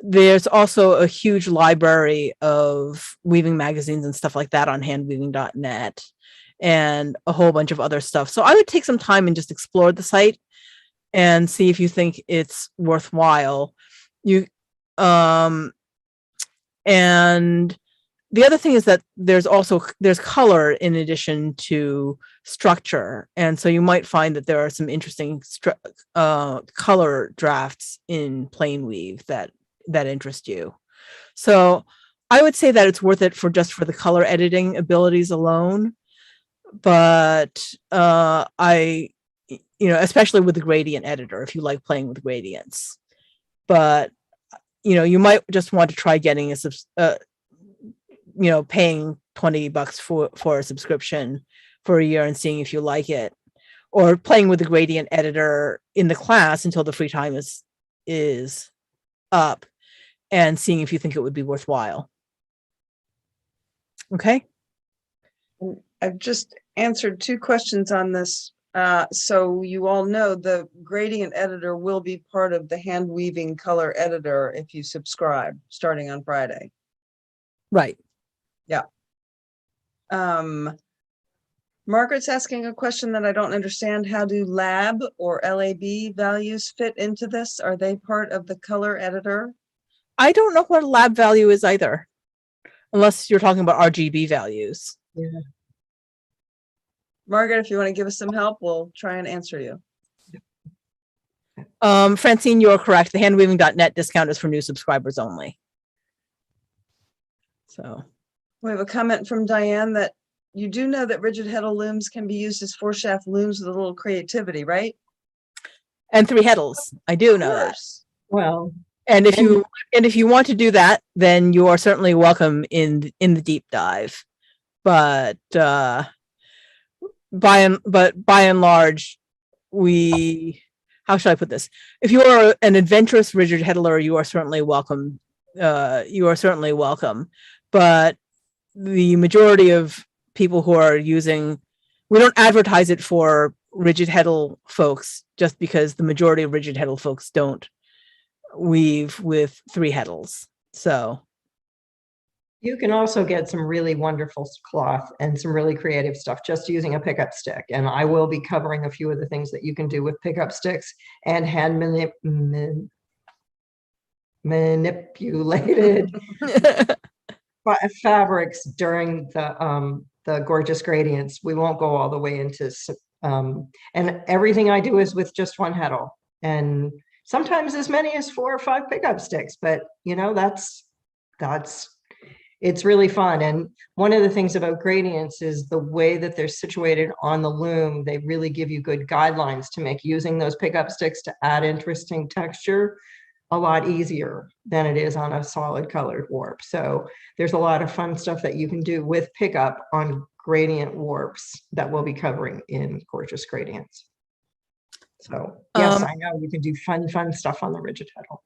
Speaker 2: There's also a huge library of weaving magazines and stuff like that on handweaving.net, and a whole bunch of other stuff. So I would take some time and just explore the site and see if you think it's worthwhile. And the other thing is that there's color in addition to structure. And so you might find that there are some interesting color drafts in plain weave that interest you. So I would say that it's worth it for the color editing abilities alone. But especially with the gradient editor, if you like playing with gradients. But you might just want to try getting paying $20 for a subscription for a year and seeing if you like it, or playing with the gradient editor in the class until the free time is up, and seeing if you think it would be worthwhile. Okay.
Speaker 1: I've just answered 2 questions on this. So you all know the gradient editor will be part of the hand weaving color editor if you subscribe starting on Friday.
Speaker 2: Right.
Speaker 1: Yeah. Margaret's asking a question that I don't understand. How do lab or LAB values fit into this? Are they part of the color editor?
Speaker 2: I don't know what a lab value is either, unless you're talking about RGB values.
Speaker 3: Yeah.
Speaker 1: Margaret, if you want to give us some help, we'll try and answer you.
Speaker 2: Francine, you're correct. The handweaving.net discount is for new subscribers only. So
Speaker 1: we have a comment from Diane that you do know that rigid heddle looms can be used as 4-shaft looms with a little creativity, right?
Speaker 2: And 3 heddles. I do know that.
Speaker 3: Well,
Speaker 2: and if you want to do that, then you are certainly welcome in the deep dive. But but by and large, how should I put this? If you are an adventurous rigid heddler, you are certainly welcome. But the majority of people who are using, we don't advertise it for rigid heddle folks just because the majority of rigid heddle folks don't weave with 3 heddles. So
Speaker 3: You can also get some really wonderful cloth and some really creative stuff just using a pickup stick. And I will be covering a few of the things that you can do with pickup sticks and hand manipulated fabrics during the gorgeous gradients. We won't go all the way into, and everything I do is with just 1 heddle, and sometimes as many as 4 or 5 pickup sticks. But you know, it's really fun. And one of the things about gradients is the way that they're situated on the loom. They really give you good guidelines to make using those pickup sticks to add interesting texture a lot easier than it is on a solid colored warp. So there's a lot of fun stuff that you can do with pickup on gradient warps that we'll be covering in Gorgeous Gradients. So yes, I know you can do fun stuff on the rigid heddle.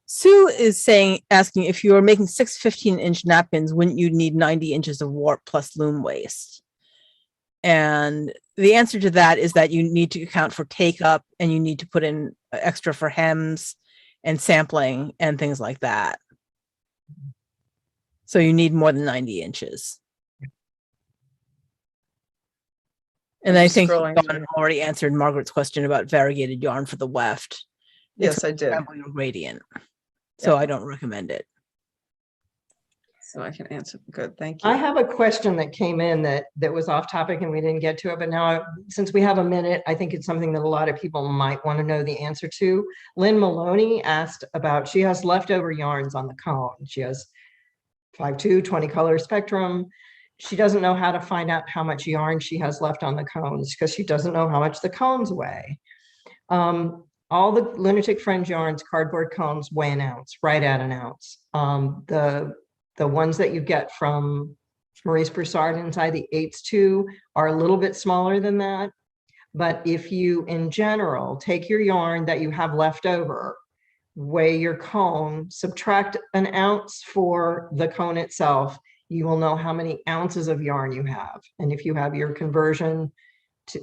Speaker 2: Sue is asking if you are making 6 15-inch napkins, wouldn't you need 90 inches of warp plus loom waste? And the answer to that is that you need to account for take up, and you need to put in extra for hems and sampling and things like that. So you need more than 90 inches. And I think Dawn already answered Margaret's question about variegated yarn for the weft.
Speaker 1: Yes, I did.
Speaker 2: Your gradient. So I don't recommend it.
Speaker 1: So I can answer. Good, thank you.
Speaker 3: I have a question that came in that was off topic and we didn't get to it, but now since we have a minute, I think it's something that a lot of people might want to know the answer to. Lynn Maloney asked about, she has leftover yarns on the cone. She has 5/2, 20 color spectrum. She doesn't know how to find out how much yarn she has left on the cones because she doesn't know how much the cones weigh. All the Lunatic Fringe yarns, cardboard cones weigh an ounce, right at an ounce. The ones that you get from Maurice Broussard inside the 8s2 are a little bit smaller than that. But if you, in general, take your yarn that you have left over, weigh your cone, subtract an ounce for the cone itself, you will know how many ounces of yarn you have. And if you have your conversion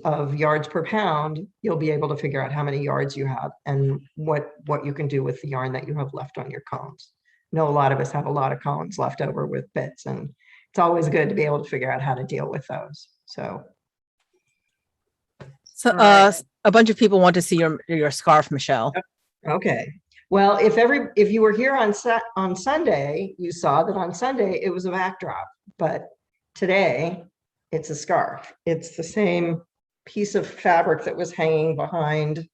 Speaker 3: of yards per pound, you'll be able to figure out how many yards you have and what you can do with the yarn that you have left on your cones. I know a lot of us have a lot of cones left over with bits, and it's always good to be able to figure out how to deal with those. So
Speaker 2: a bunch of people want to see your scarf, Michelle.
Speaker 3: Okay. Well, if you were here on Sunday, you saw that on Sunday it was a backdrop, but today it's a scarf. It's the same piece of fabric that was hanging behind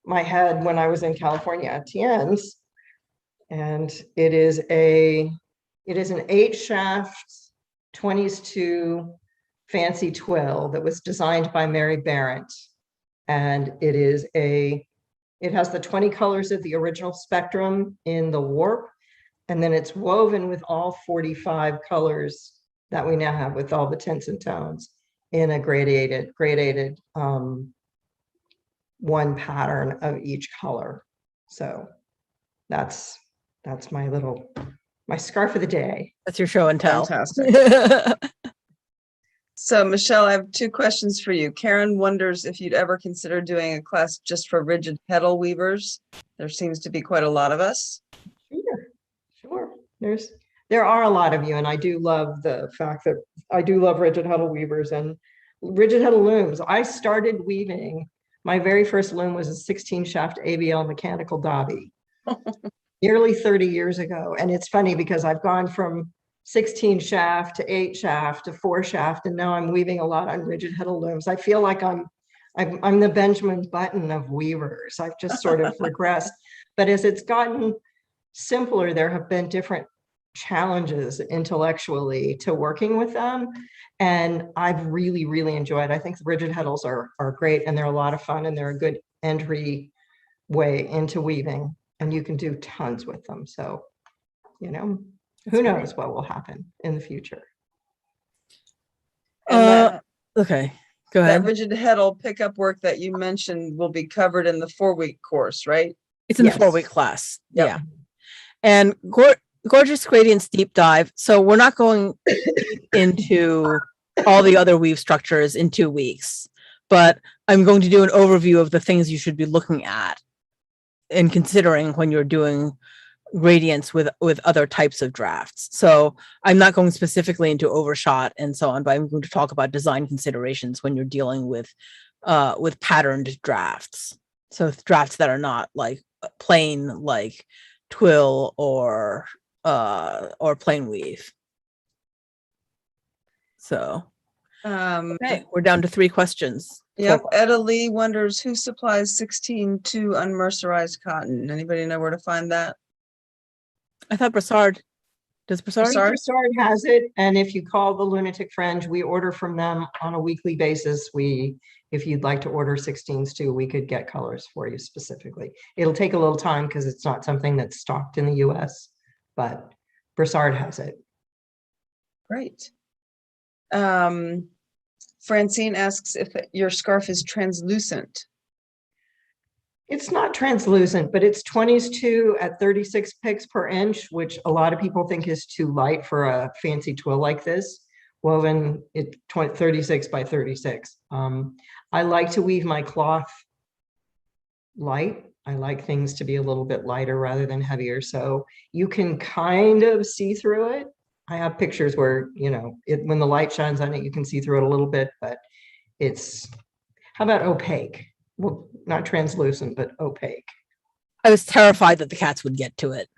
Speaker 3: my head when I was in California at Tien's. And it is an 8-shaft 20s2 fancy twill that was designed by Mary Barrett. And it has the 20 colors of the original spectrum in the warp. And then it's woven with all 45 colors that we now have with all the tints and tones in a gradated one pattern of each color. So that's my scarf of the day.
Speaker 2: That's your show and tell.
Speaker 1: Fantastic. So Michelle, I have 2 questions for you. Karen wonders if you'd ever consider doing a class just for rigid heddle weavers. There seems to be quite a lot of us.
Speaker 3: Sure. There are a lot of you, and I do love the fact that I do love rigid heddle weavers and rigid heddle looms. I started weaving, my very first loom was a 16-shaft ABL mechanical Dobby. Nearly 30 years ago. And it's funny because I've gone from 16 shaft to 8 shaft to 4 shaft, and now I'm weaving a lot on rigid heddle looms. I feel like I'm the Benjamin Button of weavers. I've just sort of regressed. But as it's gotten simpler, there have been different challenges intellectually to working with them. And I've really, really enjoyed. I think the rigid heddles are great, and they're a lot of fun, and they're a good entry way into weaving. And you can do tons with them. So, who knows what will happen in the future.
Speaker 2: Let Okay, go
Speaker 1: That
Speaker 2: ahead.
Speaker 1: rigid heddle pickup work that you mentioned will be covered in the 4-week course, right?
Speaker 2: It's in the
Speaker 3: Yes.
Speaker 2: 4-week class.
Speaker 1: Yep.
Speaker 2: Yeah. And Gorgeous Gradients deep dive. So we're not going deep into all the other weave structures in 2 weeks, but I'm going to do an overview of the things you should be looking at and considering when you're doing gradients with other types of drafts. So I'm not going specifically into overshot and so on, but I'm going to talk about design considerations when you're dealing with patterned drafts. So drafts that are not like plain, like twill or plain weave. So okay, we're down to 3 questions.
Speaker 1: Yep. Etta Lee wonders who supplies 16-2 unmercerized cotton. Anybody know where to find that?
Speaker 2: I thought Brassard. Does Brassard?
Speaker 3: Brassard has it, and if you call the Lunatic Fringe, we order from them on a weekly basis. If you'd like to order 16s too, we could get colors for you specifically. It'll take a little time because it's not something that's stocked in the US, but Brassard has it.
Speaker 1: Great. Francine asks if your scarf is translucent.
Speaker 3: It's not translucent, but it's 20s too at 36 picks per inch, which a lot of people think is too light for a fancy twill like this. Woven at 36 by 36. I like to weave my cloth light. I like things to be a little bit lighter rather than heavier. So you can kind of see through it. I have pictures where, when the light shines on it, you can see through it a little bit, but how about opaque? Well, not translucent, but opaque.
Speaker 2: I was terrified that the cats would get to it.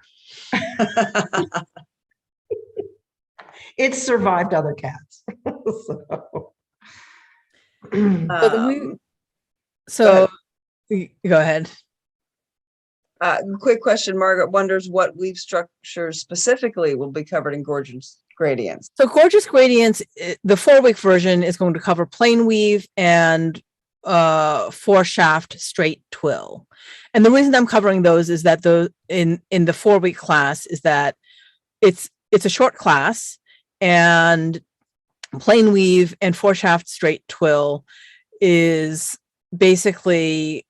Speaker 3: It's survived other cats.
Speaker 2: So go ahead.
Speaker 1: Quick question. Margaret wonders what weave structures specifically will be covered in Gorgeous Gradients.
Speaker 2: So Gorgeous Gradients, the 4-week version is going to cover plain weave and 4-shaft straight twill. And the reason I'm covering those is that in the 4-week class is that it's a short class, and plain weave and 4-shaft straight twill is basically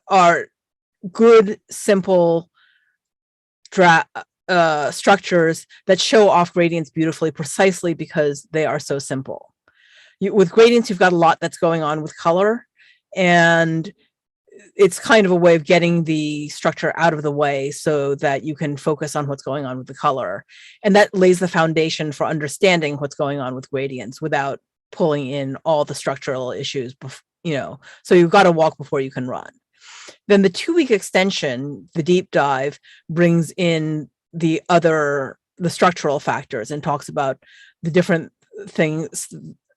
Speaker 2: our good, simple structures that show off gradients beautifully, precisely because they are so simple. With gradients, you've got a lot that's going on with color, and it's kind of a way of getting the structure out of the way so that you can focus on what's going on with the color. And that lays the foundation for understanding what's going on with gradients without pulling in all the structural issues, so you've got to walk before you can run. Then the 2-week extension, the deep dive, brings in the structural factors and talks about the different things,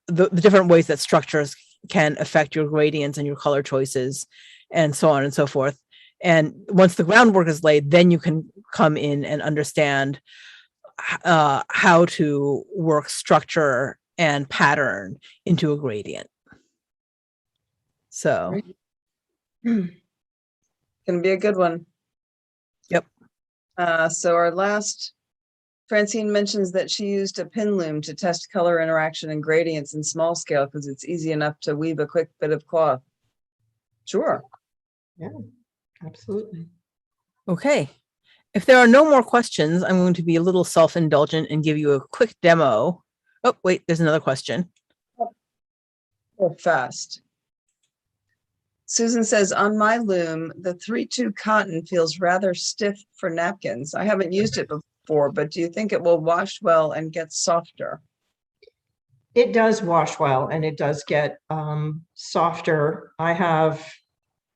Speaker 2: the different ways that structures can affect your gradients and your color choices and so on and so forth. And once the groundwork is laid, then you can come in and understand how to work structure and pattern into a gradient. So
Speaker 1: Gonna be a good one.
Speaker 2: Yep.
Speaker 1: So our last, Francine mentions that she used a pin loom to test color interaction and gradients in small scale because it's easy enough to weave a quick bit of cloth. Sure.
Speaker 3: Yeah, absolutely.
Speaker 2: Okay. If there are no more questions, I'm going to be a little self-indulgent and give you a quick demo. Oh, wait, there's another question.
Speaker 1: Oh, fast. Susan says, on my loom, the 3-2 cotton feels rather stiff for napkins. I haven't used it before, but do you think it will wash well and get softer?
Speaker 3: It does wash well, and it does get softer. I have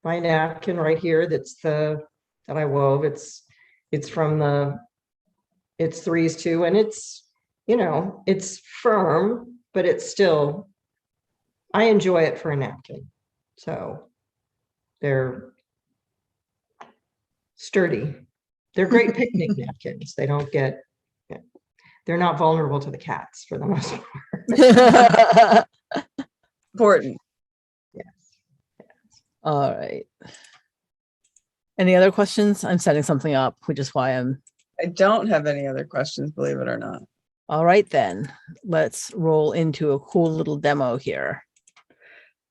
Speaker 3: my napkin right here that I wove. It's 3s2, and it's firm, but it's still, I enjoy it for a napkin. So they're sturdy. They're great picnic napkins. They're not vulnerable to the cats for the most part.
Speaker 1: Important.
Speaker 3: Yes.
Speaker 2: All right. Any other questions? I'm setting something up, which is why
Speaker 1: I don't have any other questions, believe it or not.
Speaker 2: all right then. Let's roll into a cool little demo here.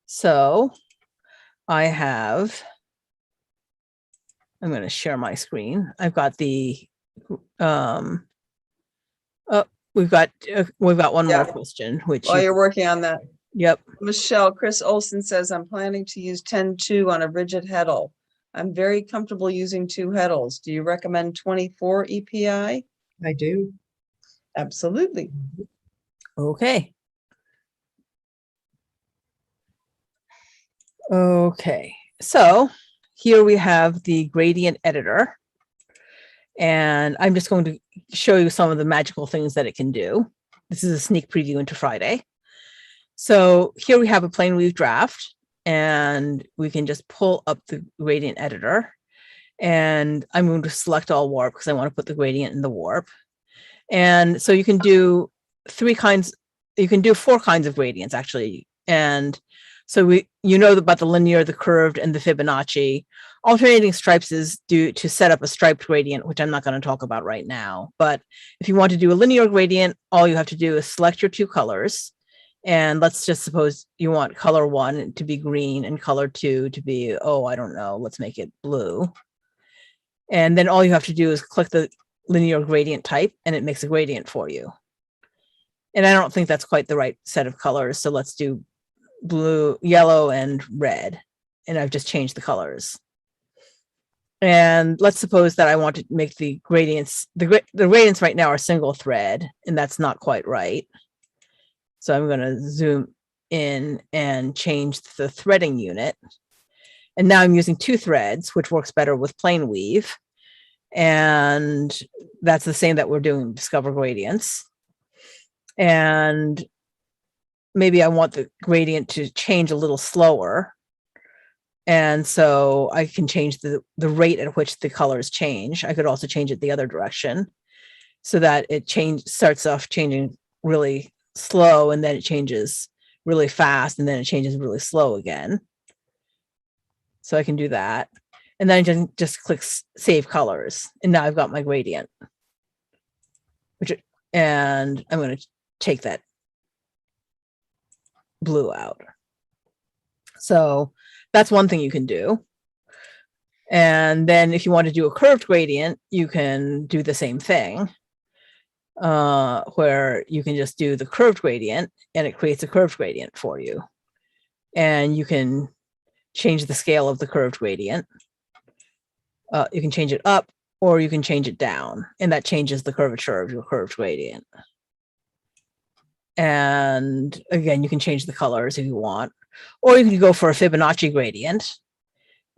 Speaker 2: So I'm going to share my screen. I've got the, oh, we've got one
Speaker 1: Yeah.
Speaker 2: more question, which
Speaker 1: While you're working on that,
Speaker 2: yep.
Speaker 1: Michelle, Chris Olson says, I'm planning to use 10-2 on a rigid heddle. I'm very comfortable using 2 heddles. Do you recommend 24 EPI?
Speaker 3: I do.
Speaker 1: Absolutely.
Speaker 2: Okay. Okay. So here we have the gradient editor. And I'm just going to show you some of the magical things that it can do. This is a sneak preview into Friday. So here we have a Planeweave draft, and we can just pull up the gradient editor. And I'm going to select all warp because I want to put the gradient in the warp. And so you can do 4 kinds of gradients actually. And so about the linear, the curved, and the Fibonacci. Alternating stripes is due to set up a striped gradient, which I'm not going to talk about right now. But if you want to do a linear gradient, all you have to do is select your 2 colors. And let's just suppose you want color 1 to be green and color 2 to be, I don't know, let's make it blue. And then all you have to do is click the linear gradient type and it makes a gradient for you. And I don't think that's quite the right set of colors. So let's do blue, yellow, and red. And I've just changed the colors. And let's suppose that I want to make the gradients, the gradients right now are single thread, and that's not quite right. So I'm going to zoom in and change the threading unit. And now I'm using 2 threads, which works better with Planeweave. And that's the same that we're doing Discover Gradients. And maybe I want the gradient to change a little slower. And so I can change the rate at which the colors change. I could also change it the other direction so that it starts off changing really slow, and then it changes really fast, and then it changes really slow again. So I can do that. And then I just click Save Colors. And now I've got my gradient. And I'm going to take that blue out. So that's one thing you can do. And then if you want to do a curved gradient, you can do the same thing, where you can just do the curved gradient and it creates a curved gradient for you. And you can change the scale of the curved gradient. You can change it up or you can change it down, and that changes the curvature of your curved gradient. And again, you can change the colors if you want, or you can go for a Fibonacci gradient,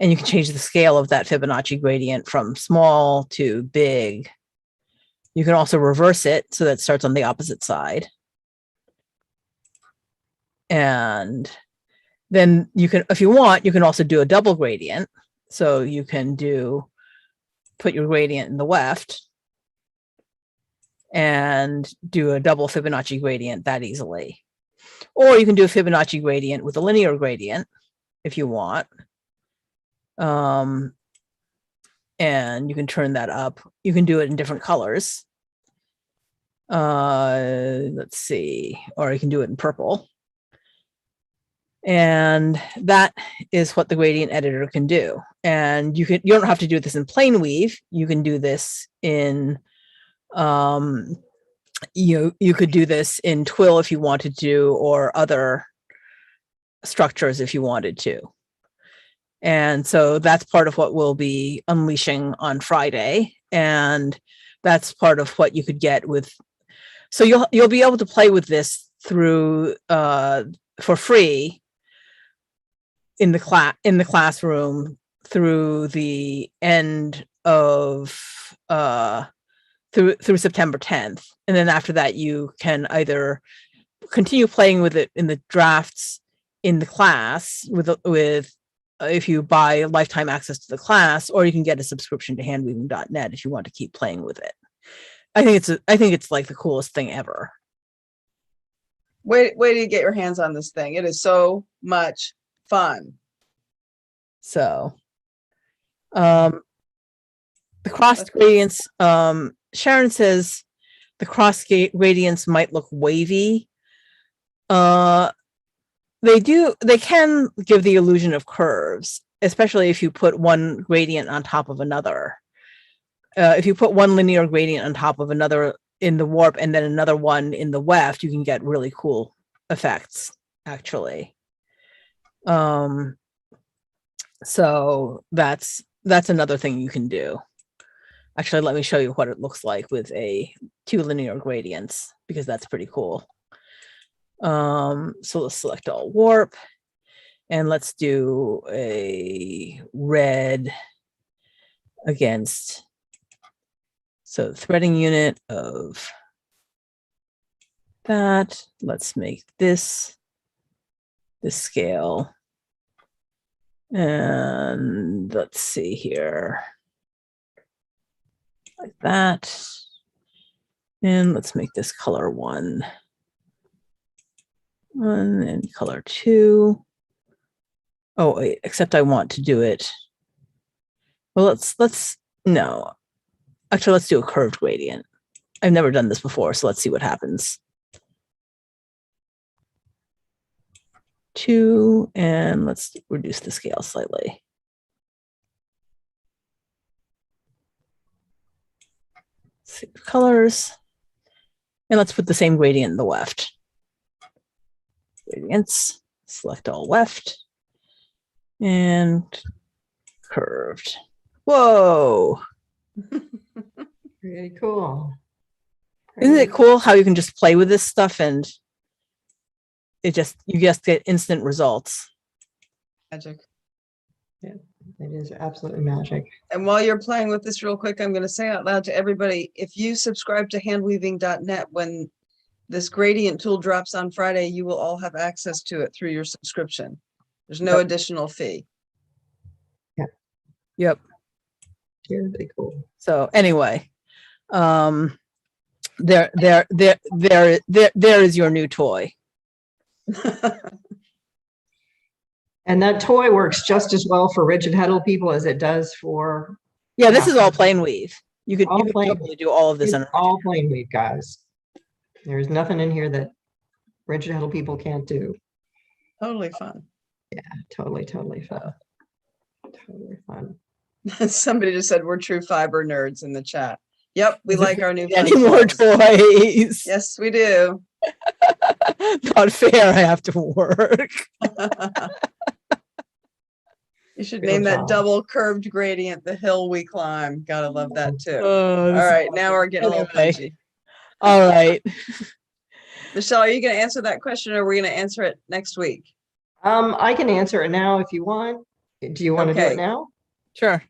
Speaker 2: and you can change the scale of that Fibonacci gradient from small to big. You can also reverse it so that it starts on the opposite side. And then you can, if you want, you can also do a double gradient. So you can put your gradient in the left and do a double Fibonacci gradient that easily. Or you can do a Fibonacci gradient with a linear gradient if you want. And you can turn that up. You can do it in different colors. Let's see, or you can do it in purple. And that is what the gradient editor can do. And you don't have to do this in Planeweave. You can do this in, you could do this in Twill if you wanted to, or other structures if you wanted to. And so that's part of what we'll be unleashing on Friday. And that's part of what you could get with, so you'll be able to play with this through for free in the classroom through the end of through September 10th. And then after that, you can either continue playing with it in the drafts in the class with if you buy lifetime access to the class, or you can get a subscription to handweaving.net if you want to keep playing with it. I think it's like the coolest thing ever.
Speaker 1: Wait till you get your hands on this thing. It is so much fun.
Speaker 2: So, the crossed gradients, Sharon says the cross gradients might look wavy. They can give the illusion of curves, especially if you put one gradient on top of another. If you put one linear gradient on top of another in the warp and then another one in the weft, you can get really cool effects, actually. So that's another thing you can do. Actually, let me show you what it looks like with two linear gradients, because that's pretty cool. So let's select all warp, and let's do a red against, so threading unit of that. Let's make this scale. And let's see here. Like that. And let's make this color 1. 1 and color 2. Oh, wait, except I want to do it. Well, no. Actually, let's do a curved gradient. I've never done this before, so let's see what happens. 2, and let's reduce the scale slightly. Save colors. And let's put the same gradient in the weft. Gradients, select all weft, and curved. Whoa.
Speaker 3: Pretty cool.
Speaker 2: Isn't it cool how you can just play with this stuff and you just get instant results?
Speaker 1: Magic.
Speaker 3: It is absolutely magic.
Speaker 1: And while you're playing with this real quick, I'm going to say out loud to everybody, if you subscribe to handweaving.net, when this gradient tool drops on Friday, you will all have access to it through your subscription. There's no additional fee.
Speaker 2: Yep.
Speaker 3: Really cool.
Speaker 2: So anyway, there is your new toy.
Speaker 3: And that toy works just as well for rigid heddle people as it does for.
Speaker 2: Yeah, this is all plain weave. You could
Speaker 3: All plain-
Speaker 2: totally do all of this
Speaker 3: It's
Speaker 2: on
Speaker 3: all plain weave, guys. There's nothing in here that rigid heddle people can't do.
Speaker 1: Totally fun.
Speaker 3: Totally fun. Totally fun.
Speaker 1: Somebody just said we're true fiber nerds in the chat. Yep, we like our new
Speaker 2: any
Speaker 1: fun
Speaker 2: more
Speaker 1: toys.
Speaker 2: toys.
Speaker 1: Yes, we do.
Speaker 2: Not fair. I have to work.
Speaker 1: You should
Speaker 3: Real
Speaker 1: name that
Speaker 3: job.
Speaker 1: double curved gradient the hill we climb. Gotta love that too.
Speaker 2: Oh,
Speaker 1: All
Speaker 2: this is
Speaker 1: right, now
Speaker 2: awesome.
Speaker 1: we're getting a little
Speaker 2: Anyway.
Speaker 1: punchy.
Speaker 2: All right.
Speaker 1: Michelle, are you going to answer that question, or are we going to answer it next week?
Speaker 3: I can answer it now if you want. Do you want to do
Speaker 1: Okay.
Speaker 3: it now?
Speaker 2: Sure.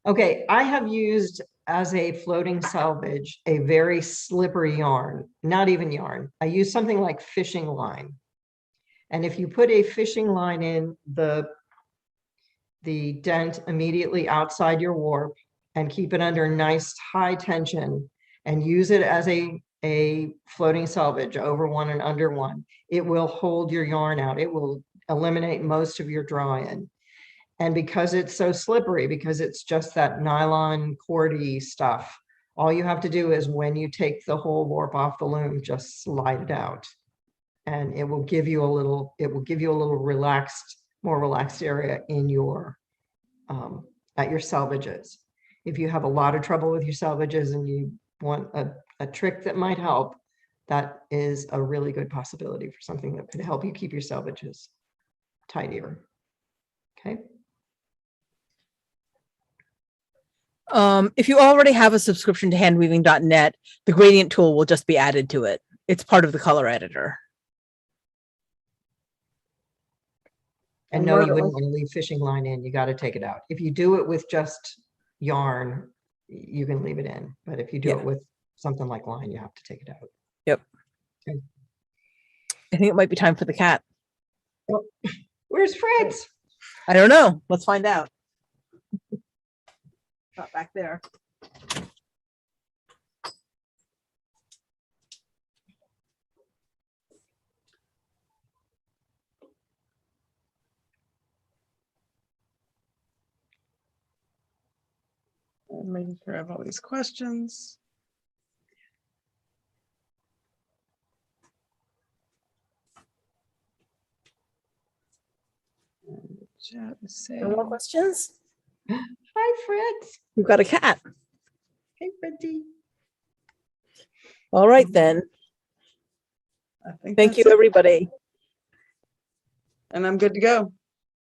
Speaker 3: Okay, I have used as a floating salvage a very slippery yarn, not even yarn. I use something like fishing line. And if you put a fishing line in the dent immediately outside your warp and keep it under nice high tension and use it as a floating salvage over one and under one, it will hold your yarn out. It will eliminate most of your dry-in. And because it's so slippery, because it's just that nylon cordy stuff, all you have to do is when you take the whole warp off the loom, just slide it out. And it will give you a little, relaxed, more relaxed area in your, at your salvages. If you have a lot of trouble with your salvages and you want a trick that might help, that is a really good possibility for something that could help you keep your salvages tidier. Okay.
Speaker 2: If you already have a subscription to handweaving.net, the gradient tool will just be added to it. It's part of the color editor.
Speaker 3: And no, you wouldn't want to leave fishing line in. You got to take it out. If you do it with just yarn, you can leave it in. But if you do it with something like line, you have to take it out.
Speaker 2: Yep.
Speaker 3: Okay.
Speaker 2: I think it might be time for the cat.
Speaker 3: Oh, where's Fritz?
Speaker 2: I don't know. Let's find out. Not back there.
Speaker 1: I'm making sure I have all these questions. Chat and say,
Speaker 2: No more questions?
Speaker 3: Hi, Fred.
Speaker 2: We've got a cat.
Speaker 3: Hey, Freddie.
Speaker 2: All right, then.
Speaker 1: I think
Speaker 2: Thank you,
Speaker 1: that's it.
Speaker 2: everybody.
Speaker 1: And I'm good to go.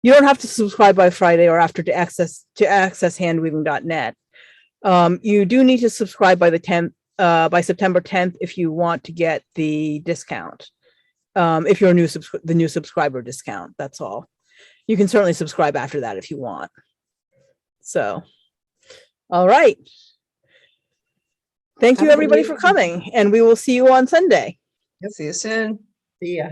Speaker 2: You don't have to subscribe by Friday or after to access handweaving.net. You do need to subscribe by the 10th, by September 10th, if you want to get the discount. If you're the new subscriber discount, that's all. You can certainly subscribe after that if you want. So, all right. Thank you,
Speaker 3: Have a good
Speaker 2: everybody, for
Speaker 3: evening.
Speaker 2: coming, and we will see you on Sunday.
Speaker 1: See you soon.
Speaker 3: See ya.